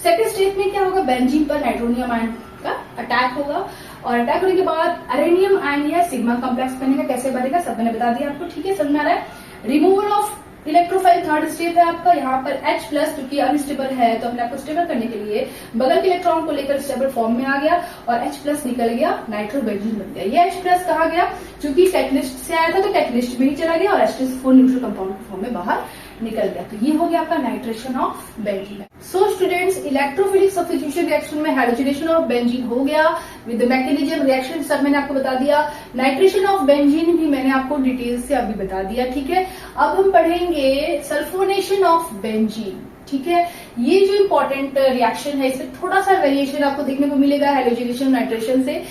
सेकेंड स्टेप में क्या होगा, बेंजीन पर नाइट्रोनियम आयन का अटैक होगा और अटैक होने के बाद अरेनियम आयन या सिग्मा कॉम्प्लेक्स बनेगा। कैसे बनेगा सब मैंने बता दिया आपको। ठीक है, समझ में आ रहा है। Removal of electrophile third step है आपका। यहाँ पर H प्लस क्योंकि अनस्टेबल है तो अपने आपको स्टेबल करने के लिए बगल के इलेक्ट्रॉन को लेकर स्टेबल फॉर्म में आ गया और H प्लस निकल गया, नाइट्रोबेंजीन बन गया। ये H प्लस कहा गया क्योंकि कैटलिस्ट से आया था तो कैटलिस्ट में ही चला गया और H2SO4 न्यूट्रल कंपाउंड के फॉर्म में बाहर निकल गया। तो ये हो गया आपका nitration of benzene. So students, electrophilic substitution reaction में हाइड्रोजनेशन ऑफ बेंजीन हो गया विद मैकेनिज्म, रिएक्शन सब मैंने आपको बता दिया। नाइट्रेशन ऑफ बेंजीन भी मैंने आपको डिटेल से अभी बता दिया। ठीक है, अब हम पढ़ेंगे सल्फोनेशन ऑफ बेंजीन। ठीक है, ये जो इंपॉर्टेंट रिएक्शन है इसमें थोड़ा सा वेरिएशन आपको देखने को मिलेगा हाइड्रोजनेशन नाइट्रेशन से,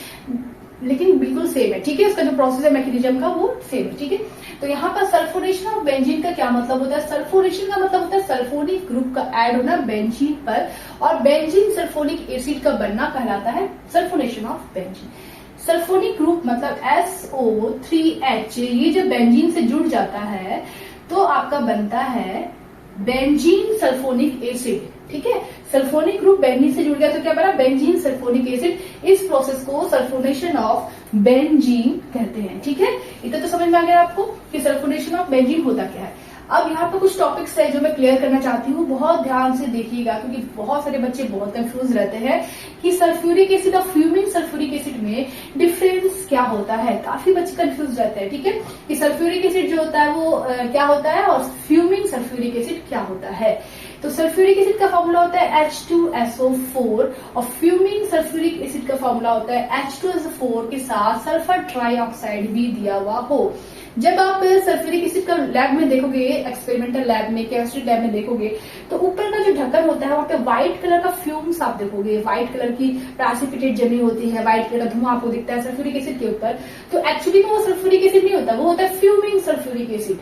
लेकिन बिल्कुल सेम है। ठीक है, इसका जो प्रोसेस है मैकेनिज्म का वो सेम है। ठीक है, तो यहाँ पर सल्फोनेशन ऑफ बेंजीन का क्या मतलब होता है, सल्फोनेशन का मतलब होता है सल्फोनिक ग्रुप का ऐड होना बेंजीन पर और बेंजीन सल्फोनिक एसिड का बनना कहलाता है sulphonation of benzene. Sulphonic group मतलब SO3H, ये जो बेंजीन से जुड़ जाता है तो आपका बनता है बेंजीन सल्फोनिक एसिड। ठीक है, सल्फोनिक ग्रुप बेंजीन से जुड़ गया तो क्या बना, बेंजीन सल्फोनिक एसिड। इस प्रोसेस को सल्फोनेशन ऑफ बेंजीन कहते हैं। ठीक है, इतना तो समझ में आ गया आपको कि सल्फोनेशन ऑफ बेंजीन होता क्या है। अब यहाँ पर कुछ टॉपिक्स है जो मैं क्लियर करना चाहती हूँ, बहुत ध्यान से देखिएगा क्योंकि बहुत सारे बच्चे बहुत कंफ्यूज रहते हैं कि सल्फ्यूरिक एसिड और फ्यूमिंग सल्फ्यूरिक एसिड में डिफरेंस क्या होता है। काफी बच्चे कंफ्यूज रहते हैं। ठीक है, कि सल्फ्यूरिक एसिड जो होता है वो क्या होता है और फ्यूमिंग सल्फ्यूरिक एसिड क्या होता है। तो सल्फ्यूरिक एसिड का फॉर्मूला होता है H2SO4 और फ्यूमिंग सल्फ्यूरिक एसिड का फॉर्मूला होता है H2SO4 के साथ सल्फर ट्राईऑक्साइड भी दिया हुआ हो। जब आप सल्फ्यूरिक एसिड का लैब में देखोगे, एक्सपेरिमेंटल लैब में, केमिस्ट्री लैब में देखोगे तो ऊपर का जो ढक्कन होता है वहां पे व्हाइट कलर का फ्यूम्स आप देखोगे, व्हाइट कलर की प्रेसिपिटेट जमी होती है, व्हाइट कलर का धुआं आपको दिखता है सल्फ्यूरिक एसिड के ऊपर। तो एक्चुअली में वो सल्फ्यूरिक एसिड नहीं होता, वो होता है फ्यूमिंग सल्फ्यूरिक एसिड।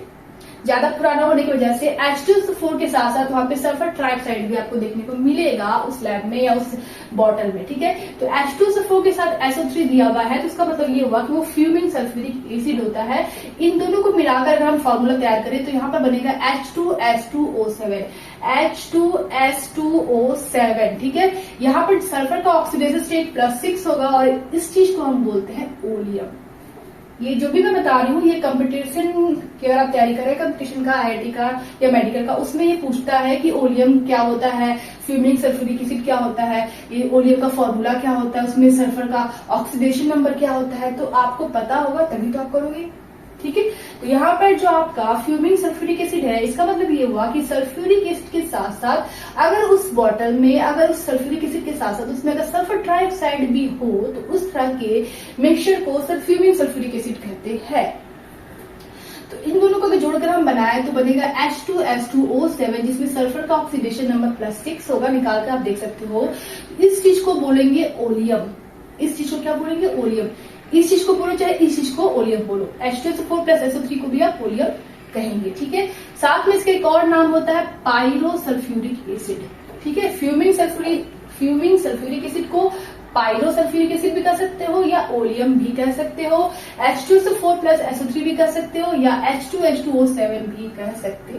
ज्यादा पुराना होने की वजह से H2SO4 के साथ साथ वहां पे सल्फर ट्राइऑक्साइड भी आपको देखने को मिलेगा उस लैब में या उस बॉटल में, ठीक है। तो H2SO4 के साथ SO3 दिया हुआ है, तो उसका मतलब ये हुआ कि वो फ्यूमिंग सल्फ्यूरिक एसिड होता है। इन दोनों को मिलाकर अगर हम फॉर्मूला तैयार करें तो यहाँ पर बनेगा H2S2O7, H2S2O7, ठीक है। यहाँ पर सल्फर का ऑक्सीडेशन स्टेट +6 होगा और इस चीज को हम बोलते हैं ओलियम। ये जो भी मैं बता रही हूँ ये कंपटीशन की अगर आप तैयारी करें कंपटीशन का, IIT का या मेडिकल का, उसमें ये पूछता है कि ओलियम क्या होता है, फ्यूमिंग सल्फ्यूरिक एसिड क्या होता है, ये ओलियम का फॉर्मूला क्या होता है, उसमें सल्फर का ऑक्सीडेशन नंबर क्या होता है, तो आपको पता होगा तभी तो आप करोगे, ठीक है। तो यहाँ पर जो आपका फ्यूमिंग सल्फ्यूरिक एसिड है, इसका मतलब ये हुआ कि सल्फ्यूरिक एसिड के साथ साथ अगर उस बॉटल में, अगर उस सल्फ्यूरिक एसिड के साथ साथ उसमें अगर सल्फर ट्राइऑक्साइड भी हो तो उस तरह के मिक्सचर को फ्यूमिंग सल्फ्यूरिक एसिड कहते हैं। तो इन दोनों को अगर जोड़कर हम बनाए तो बनेगा H2S2O7, जिसमें सल्फर का ऑक्सीडेशन नंबर +6 होगा, निकाल कर आप देख सकते हो। इस चीज को बोलेंगे ओलियम। इस चीज को क्या बोलेंगे? ओलियम। इस चीज को बोलो चाहे इस चीज को ओलियम बोलो, H2SO4 + SO3 को भी आप ओलियम कहेंगे, ठीक है। साथ में इसका एक और नाम होता है पायरोसल्फ्यूरिक एसिड, ठीक है। फ्यूमिंग सल्फ्यूरिक एसिड को पायरोसल्फ्यूरिक एसिड भी कह सकते हो या ओलियम भी कह सकते हो, H2SO4 + SO3 भी कह सकते हो या H2H2O7 भी कह सकते हो,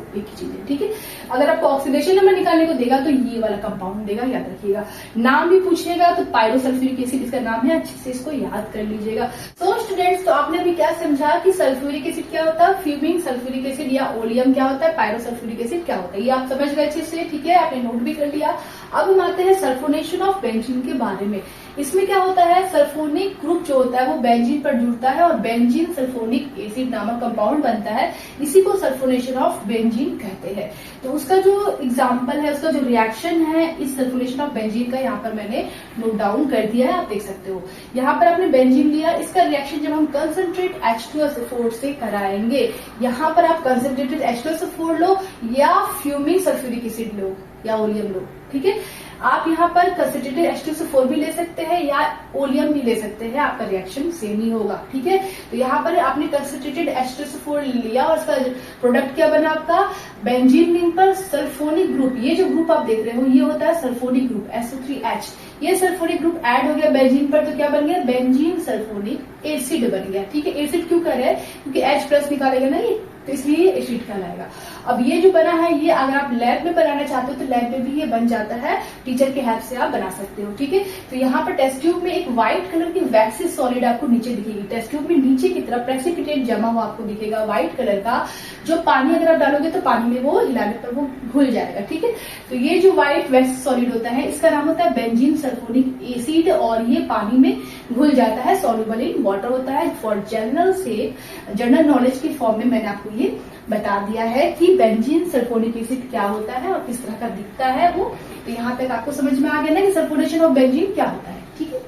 एक ही चीज है, ठीक है। अगर आपको ऑक्सीडेशन नंबर निकालने को देगा तो ये वाला कंपाउंड देगा, याद रखिएगा। नाम भी पूछेगा तो पायरोसल्फ्यूरिक एसिड इसका नाम है, अच्छे से इसको याद कर लीजिएगा। तो स्टूडेंट्स, तो आपने अभी क्या समझा कि सल्फ्यूरिक एसिड क्या होता है, फ्यूमिंग सल्फ्यूरिक एसिड या ओलियम क्या होता है, पायरोसल्फ्यूरिक एसिड क्या होता है, ये आप समझ गए अच्छे से, ठीक है। आपने नोट भी कर लिया। अब हम आते हैं सल्फोनेशन ऑफ बेंजीन के बारे में। इसमें क्या होता है, सल्फोनिक ग्रुप जो होता है वो बेंजीन पर जुड़ता है और बेंजीन सल्फोनिक एसिड नामक कंपाउंड बनता है, इसी को सल्फोनेशन ऑफ बेंजीन कहते हैं। तो उसका जो एग्जांपल है, उसका जो रिएक्शन है इस सल्फोनेशन ऑफ बेंजीन का, यहाँ पर मैंने नोट डाउन कर दिया है, आप देख सकते हो। यहाँ पर आपने बेंजीन लिया, इसका रिएक्शन जब हम कंसंट्रेट H2SO4 से कराएंगे, यहाँ पर आप कंसंट्रेटेड H2SO4 लो या फ्यूमिंग सल्फ्यूरिक एसिड लो या ओलियम लो, ठीक है। आप यहाँ पर कंसंट्रेटेड H2SO4 भी ले सकते हैं या ओलियम भी ले सकते हैं, आपका रिएक्शन सेम ही होगा, ठीक है। तो यहाँ पर आपने कंसंट्रेटेड H2SO4 लिया और इसका प्रोडक्ट क्या बना आपका, बेंजीन रिंग पर सल्फोनिक ग्रुप। ये जो ग्रुप आप देख रहे हो ये होता है सल्फोनिक ग्रुप SO3H। ये सल्फोनिक ग्रुप ऐड हो गया बेंजीन पर, तो क्या बन गया, बेंजीन सल्फोनिक एसिड बन गया, ठीक है। एसिड क्यों कर रहे हैं, क्योंकि H+ निकालेगा ना ये, तो इसलिए ये एसिड कहलाएगा। अब ये जो बना है ये अगर आप लैब में बनाना चाहते हो तो लैब में भी ये बन जाता है, टीचर के हेल्प से आप बना सकते हो, ठीक है। तो यहाँ पर टेस्ट ट्यूब में एक व्हाइट कलर की वैक्सी सॉलिड आपको नीचे दिखेगी, टेस्ट ट्यूब में नीचे की तरफ प्रेसिपिटेट जमा हुआ आपको दिखेगा व्हाइट कलर का, जो पानी अगर आप डालोगे तो पानी में वो हिलाने पर वो घुल जाएगा, ठीक है। तो ये जो व्हाइट वैक्सी सॉलिड होता है इसका नाम होता है बेंजीन सल्फोनिक एसिड और ये पानी में घुल जाता है, सॉल्युबल इन वाटर होता है। फॉर जनरल नॉलेज की फॉर्म में मैंने आपको ये बता दिया है कि बेंजीन सल्फोनिक एसिड क्या होता है और किस तरह का दिखता है वो। तो यहाँ तक आपको समझ में आ गया ना कि सल्फोनेशन ऑफ बेंजीन क्या होता है, ठीक है।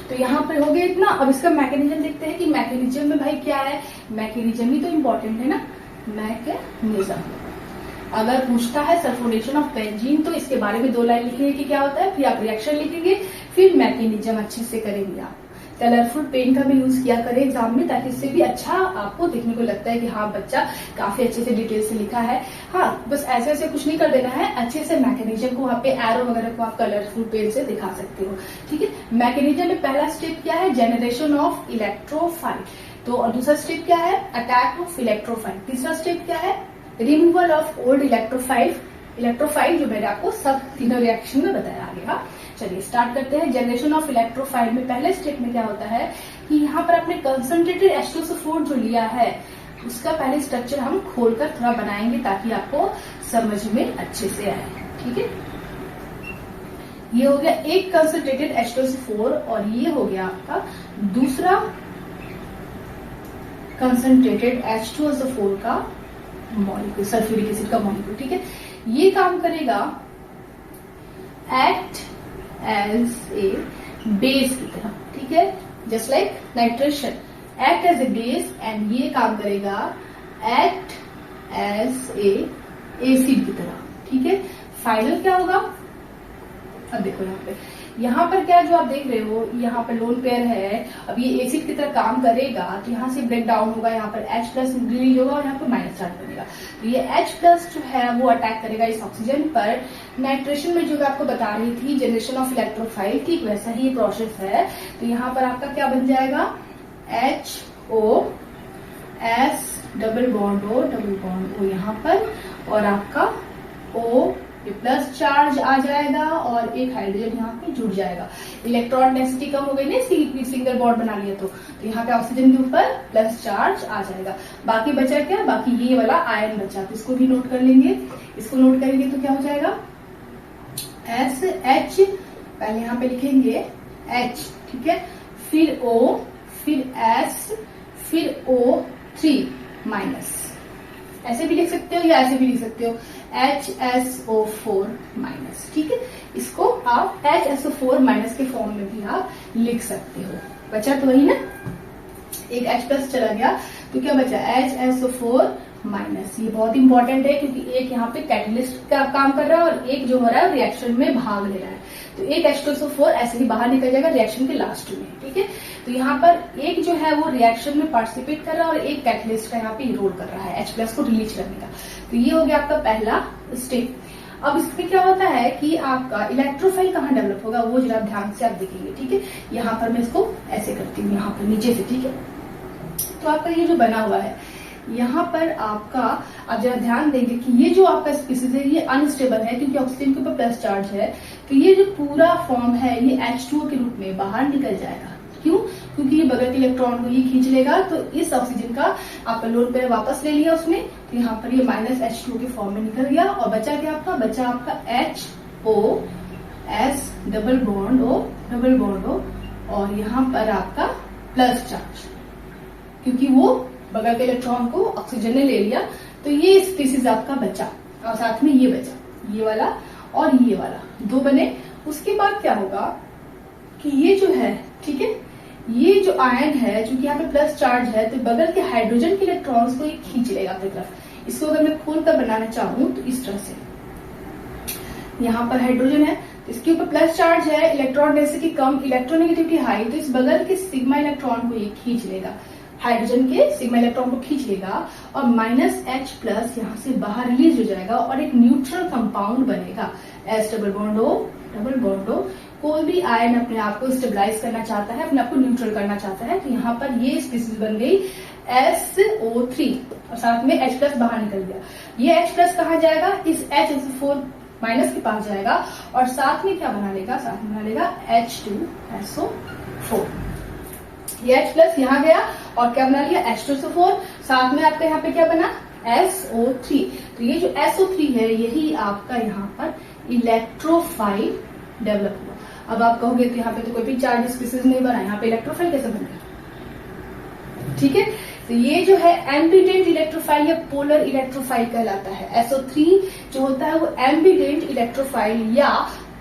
तो यहाँ पे हो गया इतना। अब इसका मैकेनिज्म देखते हैं कि मैकेनिज्म में भाई क्या है, मैकेनिज्म ही तो इम्पोर्टेंट है ना, मैकेनिज्म। अगर पूछता है सल्फोनेशन ऑफ बेंजीन तो इसके बारे में 2 लाइन लिखेंगे कि क्या होता है, फिर आप रिएक्शन लिखेंगे, फिर मैकेनिज्म अच्छे से करेंगे। आप कलरफुल पेन का भी यूज किया करें एग्जाम में, ताकि इससे भी अच्छा आपको देखने को लगता है कि हाँ बच्चा काफी अच्छे से डिटेल से लिखा है। हाँ, बस ऐसे ऐसे कुछ नहीं कर देना है, अच्छे से मैकेनिज्म को वहाँ पे एरो वगैरह को आप कलरफुल पेन से दिखा सकते हो, ठीक है। मैकेनिज्म में पहला स्टेप क्या है, जनरेशन ऑफ इलेक्ट्रोफाइल। तो और दूसरा स्टेप क्या है, अटैक ऑफ इलेक्ट्रोफाइल। तीसरा स्टेप क्या है, रिमूवल ऑफ ओल्ड इलेक्ट्रोफाइल जो मैंने आपको सब तीनों रिएक्शन में बताया आगे। हाँ, चलिए स्टार्ट करते हैं। जनरेशन ऑफ इलेक्ट्रोफाइल में पहले स्टेप में क्या होता है कि यहाँ पर आपने कंसंट्रेटेड H2SO4 जो लिया है उसका पहले स्ट्रक्चर हम खोलकर थोड़ा बनाएंगे ताकि आपको समझ में अच्छे से आए, ठीक है। ये हो गया एक कंसंट्रेटेड H2SO4 और ये हो गया आपका दूसरा कंसंट्रेटेड H2SO4 का मॉलिक्यूल, सल्फ्यूरिक एसिड का मॉलिक्यूल, ठीक है। ये काम करेगा एक्ट एज ए बेस की तरह, ठीक है, just like nitration act as a base, and ये काम करेगा एक्ट एज ए एसिड की तरह, ठीक है। फाइनल क्या होगा, अब देखो यहाँ पे यहाँ पर क्या जो आप देख रहे हो, यहाँ पर लोन पेयर है, अब ये एसिड की तरह काम करेगा तो यहाँ से ब्रेक डाउन होगा, यहाँ पर H प्लस रिलीज होगा और यहाँ पर माइनस चार्ज बनेगा। तो ये H प्लस जो है वो अटैक करेगा इस ऑक्सीजन पर। नाइट्रेशन में जो मैं आपको बता रही थी जनरेशन ऑफ इलेक्ट्रोफाइल, ठीक वैसा ही प्रोसेस है। तो यहाँ पर आपका क्या बन जाएगा, HO S double bond O यहाँ पर, और आपका O प्लस चार्ज आ जाएगा और एक हाइड्रोजन यहाँ पे जुड़ जाएगा। इलेक्ट्रॉन डेंसिटी कम हो गई ना, सिंगल बॉन्ड बना लिया तो यहाँ पे ऑक्सीजन के ऊपर प्लस चार्ज आ जाएगा। बाकी बचा क्या, बाकी ये वाला आयन बचा, तो इसको भी नोट कर लेंगे। इसको नोट करेंगे तो क्या हो जाएगा, SH, पहले यहाँ पे लिखेंगे H, ठीक है, फिर O, फिर S, फिर O3 माइनस, ऐसे भी लिख सकते हो या ऐसे भी लिख सकते हो, HSO4 माइनस, ठीक है। इसको आप HSO4 माइनस के फॉर्म में भी आप लिख सकते हो। बचा तो वही ना, एक H प्लस चला गया तो क्या बचा, HSO4 माइनस। ये बहुत इंपॉर्टेंट है क्योंकि एक यहाँ पे कैटलिस्ट का काम कर रहा है और एक जो हो रहा है रिएक्शन में भाग ले रहा है। तो एक H2SO4 ऐसे ही बाहर निकल जाएगा रिएक्शन के लास्ट में, ठीक है। तो यहाँ पर एक जो है वो रिएक्शन में पार्टिसिपेट कर रहा है और एक कैटलिस्ट का यहाँ पे रोल कर रहा है H प्लस को रिलीज करने का। तो ये हो गया आपका पहला स्टेप। अब इसमें क्या होता है कि आपका इलेक्ट्रोफाइल कहाँ डेवलप होगा वो जरा ध्यान से आप देखेंगे, ठीक है। यहाँ पर मैं इसको ऐसे करती हूँ, यहाँ पर नीचे से, ठीक है। तो आपका ये जो बना हुआ है यहाँ पर आपका, आप जरा ध्यान देंगे कि ये जो आपका स्पीसीज है ये अनस्टेबल है क्योंकि ऑक्सीजन के ऊपर प्लस चार्ज है। तो ये जो पूरा फॉर्म है ये H2O के रूप में बाहर निकल जाएगा। क्यों, क्योंकि ये बगल के इलेक्ट्रॉन को ये खींच लेगा। तो इस ऑक्सीजन का आप लोन पेयर वापस ले लिया उसने, तो यहाँ पर ये माइनस H2O के फॉर्म में निकल गया और बचा क्या आपका, बचा आपका HO S double bond O और यहाँ पर आपका प्लस चार्ज, क्योंकि वो बगल के इलेक्ट्रॉन को ऑक्सीजन ने ले लिया। तो ये स्पीसीज आपका बचा और साथ में ये बचा, ये वाला और ये वाला दो बने। उसके बाद क्या होगा कि ये जो है, ठीक है, ये जो आयन है जो कि यहाँ पे प्लस चार्ज है तो बगल के हाइड्रोजन के इलेक्ट्रॉन्स को ये खींच लेगा अपनी तरफ। इसको अगर मैं खोल कर बनाना चाहूं तो इस तरह से, यहाँ पर हाइड्रोजन है तो इसके ऊपर प्लस चार्ज है, इलेक्ट्रॉन डेंसिटी कम, इलेक्ट्रोनेगेटिविटी हाई, तो इस बगल के सिग्मा इलेक्ट्रॉन को ये खींच लेगा, हाइड्रोजन के सिग्मा इलेक्ट्रॉन को खींच लेगा और माइनस H प्लस यहाँ से बाहर रिलीज हो जाएगा और एक न्यूट्रल कंपाउंड बनेगा S डबल बॉन्ड O। कोई भी आयन अपने आप को स्टेबलाइज करना चाहता है, अपने आप को न्यूट्रल करना चाहता है, तो यहाँ पर ये स्पीसीज बन गई SO3 और साथ में H प्लस बाहर निकल गया। ये H प्लस कहाँ जाएगा, इस HSO4 माइनस के पास जाएगा और साथ में क्या बना लेगा, साथ में बना लेगा H2SO4। ये H प्लस यहाँ गया और क्या बना लिया, H2SO4, साथ में आपका यहाँ पे क्या बना, SO3। तो ये जो SO3 है यही आपका यहाँ पर इलेक्ट्रोफाइल डेवलप हुआ। अब आप कहोगे तो यहाँ पे तो कोई भी चार्ज स्पीसीज नहीं बना, यहाँ पे इलेक्ट्रोफाइल कैसे बन गया, ठीक है। तो ये जो है एम्बिडेंट इलेक्ट्रोफाइल या पोलर इलेक्ट्रोफाइल कहलाता है। SO3 जो होता है वो एम्बिडेंट इलेक्ट्रोफाइल या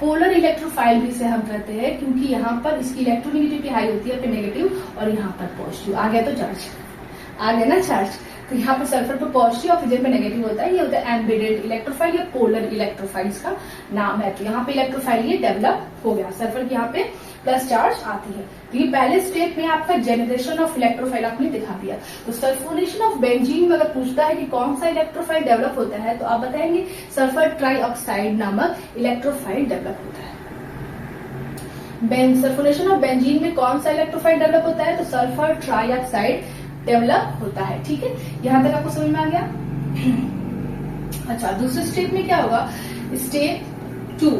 पोलर इलेक्ट्रोफाइल भी इसे हम कहते हैं क्योंकि यहाँ पर इसकी इलेक्ट्रोनेगेटिविटी हाई होती है, नेगेटिव, और यहाँ पर पॉजिटिव। आ गया तो चार्ज, आ गया ना चार्ज। तो यहाँ पर सल्फर पर पॉजिटिव, ऑक्सीजन पे नेगेटिव होता है, ये होता है एम्बिडेंट इलेक्ट्रोफाइल या पोलर इलेक्ट्रोफाइल इसका नाम है। तो यहाँ पे इलेक्ट्रोफाइल ये डेवलप हो गया, सल्फर की यहाँ पे प्लस चार्ज आती है। तो ये पहले स्टेप में आपका जनरेशन ऑफ इलेक्ट्रोफाइल आपने दिखा दिया। तो सल्फोनेशन ऑफ बेंजीन में अगर पूछता है कि कौन सा इलेक्ट्रोफाइल डेवलप होता है तो आप बताएंगे सल्फर ट्राइऑक्साइड नामक इलेक्ट्रोफाइल डेवलप होता है। सल्फोनेशन ऑफ बेंजीन में कौन सा इलेक्ट्रोफाइल डेवलप होता है तो सल्फर ट्राइऑक्साइड डेवलप होता है, ठीक है। यहां तक आपको समझ में आ गया। अच्छा, दूसरे स्टेप में क्या होगा, स्टेप टू।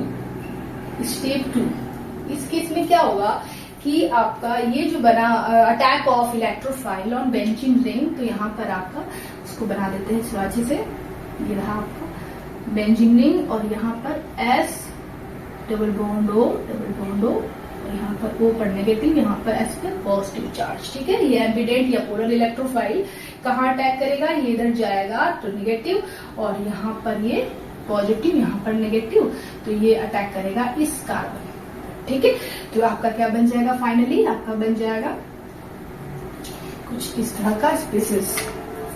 इस केस में क्या होगा कि आपका ये जो बना attack of electrophile on benzene ring, तो यहाँ पर आपका इसको बना देते हैं थोड़ा अच्छे से। ये रहा आपका बेंजीन रिंग और यहाँ पर S डबल बॉन्ड O और यहाँ पर O पर नेगेटिव, यहाँ पर S पर पॉजिटिव चार्ज, ठीक है। ये एम्बिडेंट या पोलर इलेक्ट्रोफाइल कहाँ अटैक करेगा, ये इधर जाएगा तो नेगेटिव और यहाँ पर ये पॉजिटिव, यहाँ पर नेगेटिव, तो ये अटैक करेगा इस कार्बन, ठीक है। तो आपका क्या बन जाएगा, फाइनली आपका बन जाएगा कुछ इस तरह का स्पीसीज।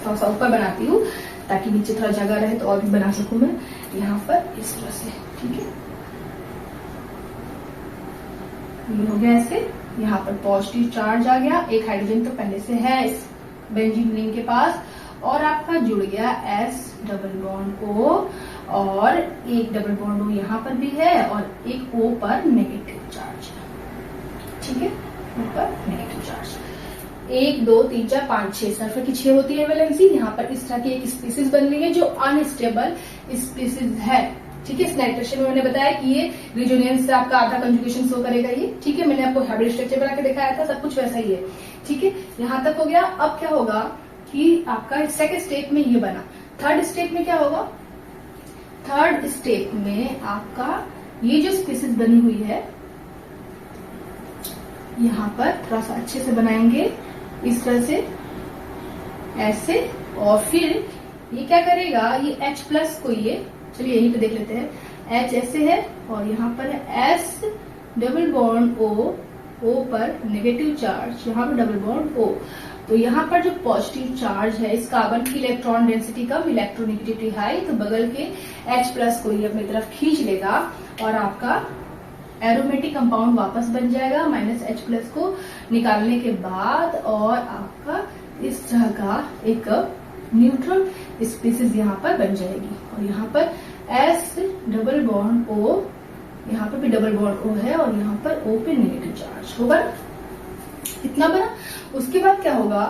थोड़ा सा ऊपर बनाती हूँ ताकि नीचे थोड़ा जगह रहे तो और भी बना सकूं मैं, यहाँ पर इस तरह से, ठीक है। ये हो गया ऐसे, यहाँ पर पॉजिटिव चार्ज आ गया, एक हाइड्रोजन तो पहले से है इस बेंजीन रिंग के पास, और आपका जुड़ गया S डबल बॉन्ड O, और एक डबल बॉन्ड O यहाँ पर भी है, और एक O पर नेगेटिव चार्ज है, ठीक है, O पर नेगेटिव चार्ज। 1 2 3 4 5 6 सल्फर की 6 होती है वैलेंसी। यहाँ पर इस तरह की एक स्पीसीज बन रही है जो अनस्टेबल स्पीसीज है, ठीक है। नाइट्रेशन में मैंने बताया कि ये रिजोनेंस से आपका आधा कंजुगेशन शो करेगा ये, ठीक है। मैंने आपको हाइब्रिड स्ट्रक्चर बना के दिखाया था, सब कुछ वैसा ही है, ठीक है। यहाँ तक हो गया। अब क्या होगा कि आपका सेकंड स्टेप में ये बना, थर्ड स्टेप में क्या होगा, थर्ड स्टेप में आपका ये जो स्पीसीज बनी हुई है यहाँ पर थोड़ा सा अच्छे से बनाएंगे इस तरह से ऐसे, और फिर ये क्या करेगा, ये H प्लस को ये, चलिए यहीं पे देख लेते हैं, H ऐसे है और यहाँ पर है S डबल बॉन्ड O पर नेगेटिव चार्ज, यहाँ पर डबल बॉन्ड O। तो यहाँ पर जो पॉजिटिव चार्ज है इस कार्बन की इलेक्ट्रॉन डेंसिटी कम, इलेक्ट्रोनेगेटिविटी हाई, तो बगल के H प्लस को ये अपनी तरफ खींच लेगा और आपका एरोमेटिक कंपाउंड वापस बन जाएगा -H प्लस को निकालने के बाद, और आपका इस तरह का एक न्यूट्रल स्पीसीज यहाँ पर बन जाएगी। और यहाँ पर S डबल बॉन्ड O, यहाँ पर भी डबल बॉन्ड O है, और यहाँ पर O पे नेगेटिव चार्ज होगा, इतना बना। उसके बाद क्या होगा,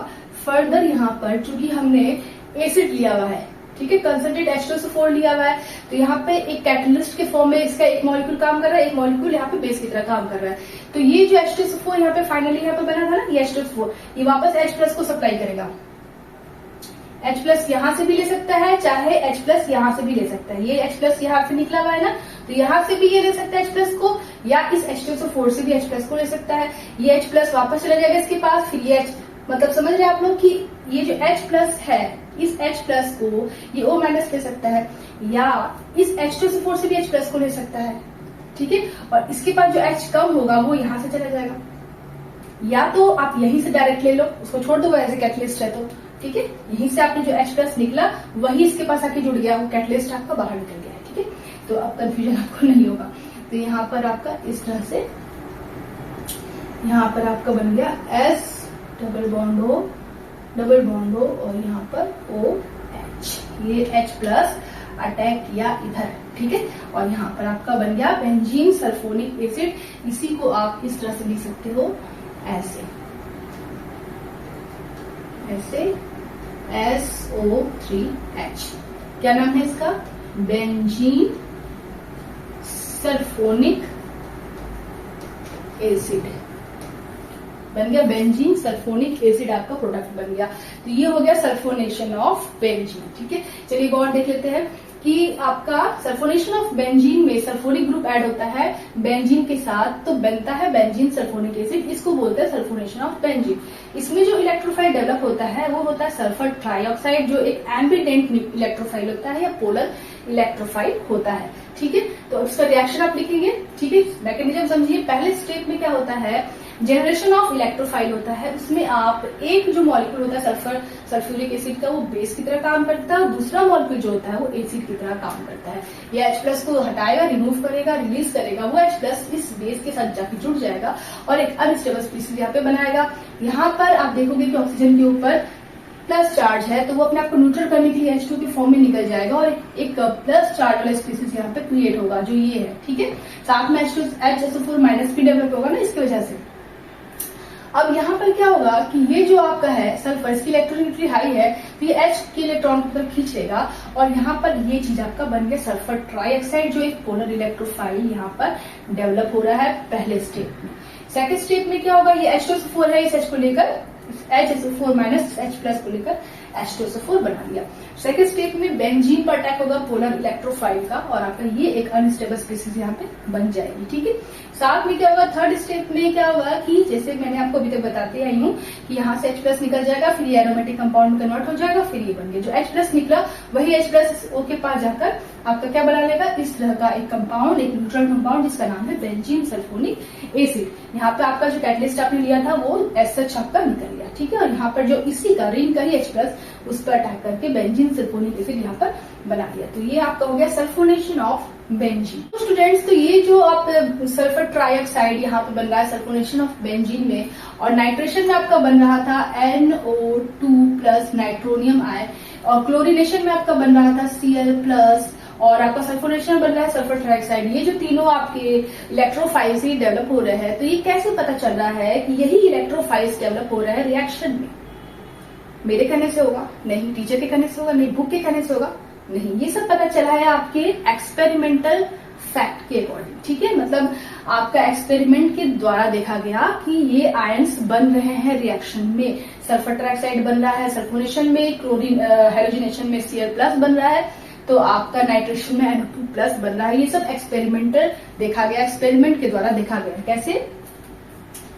फर्दर यहाँ पर चूंकि हमने एसिड लिया हुआ है, ठीक है, कंसंट्रेट H2SO4 लिया हुआ है, तो यहाँ पे एक कैटलिस्ट के फॉर्म में इसका एक मॉलिक्यूल काम कर रहा है, एक मॉलिक्यूल यहाँ पे बेस की तरह काम कर रहा है। तो ये जो H2SO4 यहाँ पे फाइनली यहाँ पे बना था ना, ये H2SO4 ये वापस H प्लस को सप्लाई करेगा। H प्लस यहाँ से भी ले सकता है, चाहे H प्लस यहाँ से भी ले सकता है। ये H प्लस यहाँ से निकला हुआ है ना, तो यहाँ से भी ये ले सकता है H प्लस को, या इस H2SO4 से भी H प्लस को ले सकता है। ये H प्लस वापस चला जाएगा इसके पास, फिर ये H, मतलब समझ रहे हैं आप लोग कि ये जो H प्लस है इस H प्लस को ये O माइनस ले सकता है, या इस H2SO4 से भी H प्लस को ले सकता है, ठीक है। और इसके बाद जो H कम होगा वो यहाँ से चला जाएगा, या तो आप यहीं से डायरेक्ट ले लो, उसको छोड़ दो एज ए कैटलिस्ट है तो, ठीक है। यहीं से आपने जो H प्लस निकला वही इसके पास आके जुड़ गया, वो कैटलिस्ट आपका बाहर निकल गया है, ठीक है। तो अब कंफ्यूजन आपको नहीं होगा। तो यहाँ पर आपका इस तरह से यहाँ पर आपका बन गया S double bond O double bond O, और यहाँ पर OH, ये H प्लस अटैक किया इधर, ठीक है। और यहाँ पर आपका बन गया बेंजीन सल्फोनिक एसिड। इसी को आप इस तरह से लिख सकते हो ऐसे ऐसे SO3H, क्या नाम है इसका, बेंजीन सल्फोनिक एसिड बन गया, बेंजीन सल्फोनिक एसिड आपका प्रोडक्ट बन गया। तो ये हो गया सल्फोनेशन ऑफ बेंजीन, ठीक है। चलिए और देख लेते हैं कि आपका सल्फोनेशन ऑफ बेंजीन में सल्फोनिक ग्रुप ऐड होता है बेंजीन के साथ, तो बनता है बेंजीन सल्फोनिक एसिड, इसको बोलते हैं सल्फोनेशन ऑफ बेंजीन। इसमें जो इलेक्ट्रोफाइल डेवलप होता है वो होता है सल्फर ट्राइऑक्साइड, जो एक एम्बिडेंट इलेक्ट्रोफाइल होता है या पोलर इलेक्ट्रोफाइल होता है, ठीक है। तो उसका रिएक्शन आप लिखेंगे, ठीक है। मैकेनिज्म समझिए, पहले स्टेप में क्या होता है, जनरेशन ऑफ इलेक्ट्रोफाइल होता है, उसमें आप एक जो मॉलिक्यूल होता है सल्फ्यूरिक एसिड का, वो बेस की तरह काम करता है, और दूसरा मॉलिक्यूल जो होता है वो एसिड की तरह काम करता है। ये H प्लस को हटाएगा, रिमूव करेगा, रिलीज करेगा, वो H प्लस इस बेस के साथ जाकर जुड़ जाएगा और एक अनस्टेबल स्पीसीज यहाँ पे बनाएगा। यहाँ पर आप देखोगे कि ऑक्सीजन के ऊपर प्लस चार्ज है, तो वो अपने आप को न्यूट्रल करने के लिए H2 के फॉर्म में निकल जाएगा, और एक प्लस चार्ज वाला स्पीसीज यहाँ पे क्रिएट होगा, जो ये है, ठीक है। साथ में H2SO4 माइनस भी डेवलप होगा ना इसकी वजह से। अब यहाँ पर क्या होगा कि ये जो आपका है सल्फर, इसकी इलेक्ट्रोनेगेटिविटी हाई है, तो ये H के इलेक्ट्रॉन को खींच लेगा, और यहाँ पर ये चीज आपका बन गया सल्फर ट्राइऑक्साइड, जो एक पोलर इलेक्ट्रोफाइल यहाँ पर डेवलप हो रहा है पहले स्टेप में। सेकंड स्टेप में क्या होगा, ये H2SO4 है, इस H को लेकर HSO4 माइनस H प्लस को लेकर H2SO4 बना लिया। सेकंड स्टेप में बेंजीन पर अटैक होगा पोलर इलेक्ट्रोफाइल का, और आपका ये एक अनस्टेबल स्पीसीज यहाँ पे बन जाएगी, ठीक है। साथ में क्या होगा, थर्ड स्टेप में क्या होगा कि जैसे मैंने आपको अभी तक बताते आई हूँ कि यहाँ से H प्लस निकल जाएगा, फिर ये एरोमेटिक कंपाउंड कन्वर्ट हो जाएगा, फिर ये बन गया, जो H प्लस निकला वही H प्लस O के पास जाकर आपका क्या बना लेगा, इस तरह का एक कंपाउंड, एक न्यूट्रल कंपाउंड जिसका नाम है बेंजीन सल्फोनिक एसिड। यहाँ पे आपका जो कैटलिस्ट आपने लिया था वो एसएच आपका निकल गया, ठीक है। और यहाँ पर जो इसी का रिंग का ही H+ उस पर अटैक करके बेंजीन सल्फोनिक एसिड यहाँ पर बना दिया। तो ये आपका हो गया सल्फोनेशन ऑफ बेंजीन। तो स्टूडेंट्स, तो ये जो आप सल्फर ट्राइऑक्साइड यहाँ पे बन रहा है सल्फोनेशन ऑफ बेंजीन में, और नाइट्रेशन में आपका बन रहा था NO2+ नाइट्रोनियम आयन, और क्लोरीनेशन में आपका बन रहा था Cl+, और आपका सल्फोनेशन बन रहा है सल्फर ट्राइऑक्साइड। ये जो तीनों आपके इलेक्ट्रोफाइल्स ही डेवलप हो रहे हैं। तो ये कैसे पता चल रहा है कि यही इलेक्ट्रोफाइल्स डेवलप हो रहे हैं रिएक्शन में? मेरे कहने से होगा नहीं, टीचर के कहने से होगा नहीं, बुक के कहने से होगा नहीं, ये सब पता चला है आपके एक्सपेरिमेंटल फैक्ट के अकॉर्डिंग, ठीक है। मतलब आपका एक्सपेरिमेंट के द्वारा देखा गया कि ये आयंस बन रहे हैं रिएक्शन में, सल्फर ट्राइऑक्साइड बन रहा है सल्फोनेशन में, क्लोरीन हेलोजिनेशन में Cl+ बन रहा है, तो आपका नाइट्रेशन में NO2+ बन रहा है। ये सब एक्सपेरिमेंटल देखा गया, एक्सपेरिमेंट के द्वारा देखा गया। कैसे?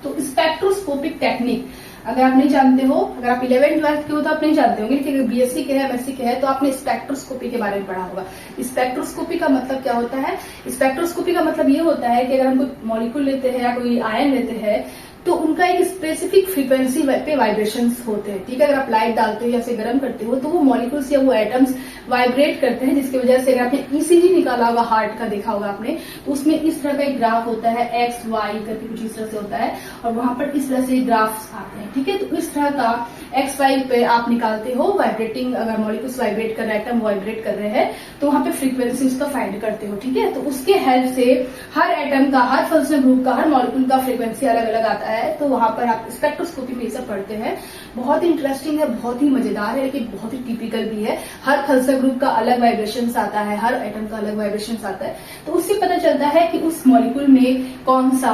तो स्पेक्ट्रोस्कोपिक टेक्निक अगर आप नहीं जानते हो, अगर आप 11th-12th के हो तो आप नहीं जानते होंगे, लेकिन अगर BSc के है, MSc के है, तो आपने स्पेक्ट्रोस्कोपी के बारे में पढ़ा होगा। स्पेक्ट्रोस्कोपी का मतलब क्या होता है? स्पेक्ट्रोस्कोपी का मतलब ये होता है कि अगर हम कोई मॉलिक्यूल लेते हैं या कोई आयन लेते हैं तो उनका एक स्पेसिफिक फ्रीक्वेंसी पे वाइब्रेशंस होते हैं, ठीक है। अगर आप लाइट डालते हो या उसे गर्म करते हो तो वो मॉलिक्यूल्स या वो एटम्स वाइब्रेट करते हैं, जिसकी वजह से अगर आपने ECG निकाला होगा, हार्ट का देखा होगा आपने, तो उसमें इस तरह का एक ग्राफ होता है, X, Y करके कुछ इस तरह से होता है, और वहां पर इस तरह से ग्राफ्स आते हैं, ठीक है। तो इस तरह का X, Y पे आप निकालते हो वाइब्रेटिंग, अगर मॉलिक्यूल्स वाइब्रेट कर रहे हैं, एटम वाइब्रेट कर रहे हैं, तो वहां पे फ्रीक्वेंसी उसका फाइंड करते हो, ठीक है। तो उसके हेल्प से हर एटम का, हर फंक्शनल ग्रुप का, हर मॉलिक्यूल का फ्रीक्वेंसी अलग अलग आता है। तो वहां पर आप स्पेक्ट्रोस्कोपी में ये सब पढ़ते हैं। बहुत ही इंटरेस्टिंग है, बहुत ही मजेदार है, लेकिन बहुत ही टिपिकल भी है। हर फंक्शनल ग्रुप का अलग वाइब्रेशंस आता है, हर एटम का अलग वाइब्रेशंस आता है, तो उससे पता चलता है कि उस मॉलिक्यूल में कौन सा,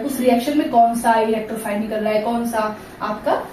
उस रिएक्शन में कौन सा इलेक्ट्रोफाइल निकल रहा है, कौन सा आपका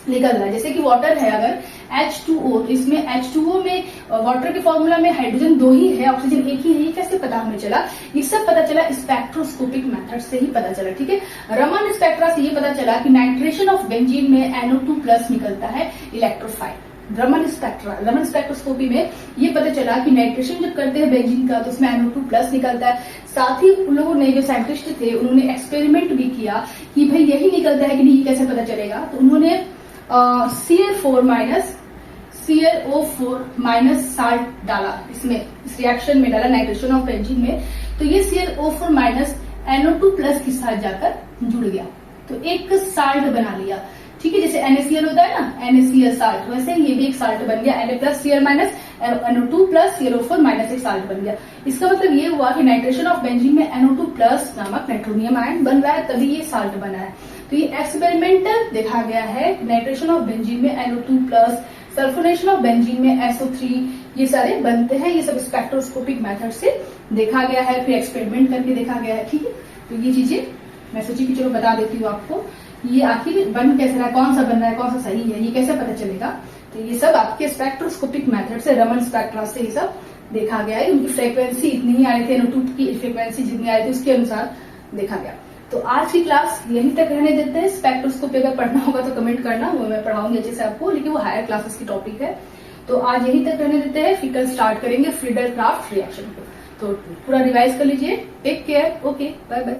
निकल रहा है। जैसे कि वाटर है, अगर H2O, तो इसमें H2O में वाटर के फॉर्मूला में हाइड्रोजन 2 ही है, ऑक्सीजन 1 ही है। ये कैसे पता हमें चला? ये सब पता चला स्पेक्ट्रोस्कोपिक मेथड से ही पता चला, ठीक है। रमन स्पेक्ट्रा से ये पता चला कि नाइट्रेशन ऑफ बेंजीन में NO2+ निकलता है इलेक्ट्रोफाइल। रमन स्पेक्ट्रोस्कोपी में ये पता चला कि नाइट्रेशन जब करते हैं बेंजीन का तो उसमें NO2+ निकलता है। साथ ही उन लोगों ने, जो साइंटिस्ट थे, उन्होंने एक्सपेरिमेंट भी किया कि भाई यही निकलता है कि नहीं, कैसे पता चलेगा। तो उन्होंने ClO4- साल्ट डाला, इसमें इस रिएक्शन में डाला, नाइट्रेशन ऑफ बेंजीन में। तो ये ClO4- NO2+ के साथ जाकर जुड़ गया, तो एक साल्ट बना लिया, ठीक है। जैसे NaCl होता है ना, NaCl साल्ट, वैसे ये भी एक साल्ट बन गया, Na+Cl- NO2+ ClO4- एक साल्ट बन गया। इसका मतलब ये हुआ कि नाइट्रेशन ऑफ बेंजीन में NO2+ नामक नाइट्रोनियम आयन बन रहा है, तभी ये साल्ट बना है। तो ये एक्सपेरिमेंटल देखा गया है, नाइट्रेशन ऑफ बेंजीन में NO2+, सल्फोनेशन ऑफ बेंजीन में SO3, ये सारे बनते हैं। ये सब स्पेक्ट्रोस्कोपिक मेथड से देखा गया है, फिर एक्सपेरिमेंट करके देखा गया है, ठीक है। तो ये चीजें मैं सोची कि चलो बता देती हूँ आपको, ये आखिर बन कैसे रहा है, कौन सा बन रहा है, कौन सा सही है, ये कैसे पता चलेगा। तो ये सब आपके स्पेक्ट्रोस्कोपिक मेथड से, रमन स्पेक्ट्रा से ये सब देखा गया है। उनकी फ्रीक्वेंसी इतनी ही आ रही थी, NO2 की फ्रीक्वेंसी जितनी आ रही थी उसके अनुसार देखा गया। तो आज की क्लास यहीं तक रहने देते हैं। स्पेक्ट्रोस्कोपी अगर पढ़ना होगा तो कमेंट करना, वो मैं पढ़ाऊंगी अच्छे से आपको, लेकिन वो हायर क्लासेस की टॉपिक है। तो आज यहीं तक रहने देते हैं, फिर कल स्टार्ट करेंगे फ्रीडल क्राफ्ट रिएक्शन को। तो पूरा रिवाइज कर लीजिए। Take care, okay, bye bye.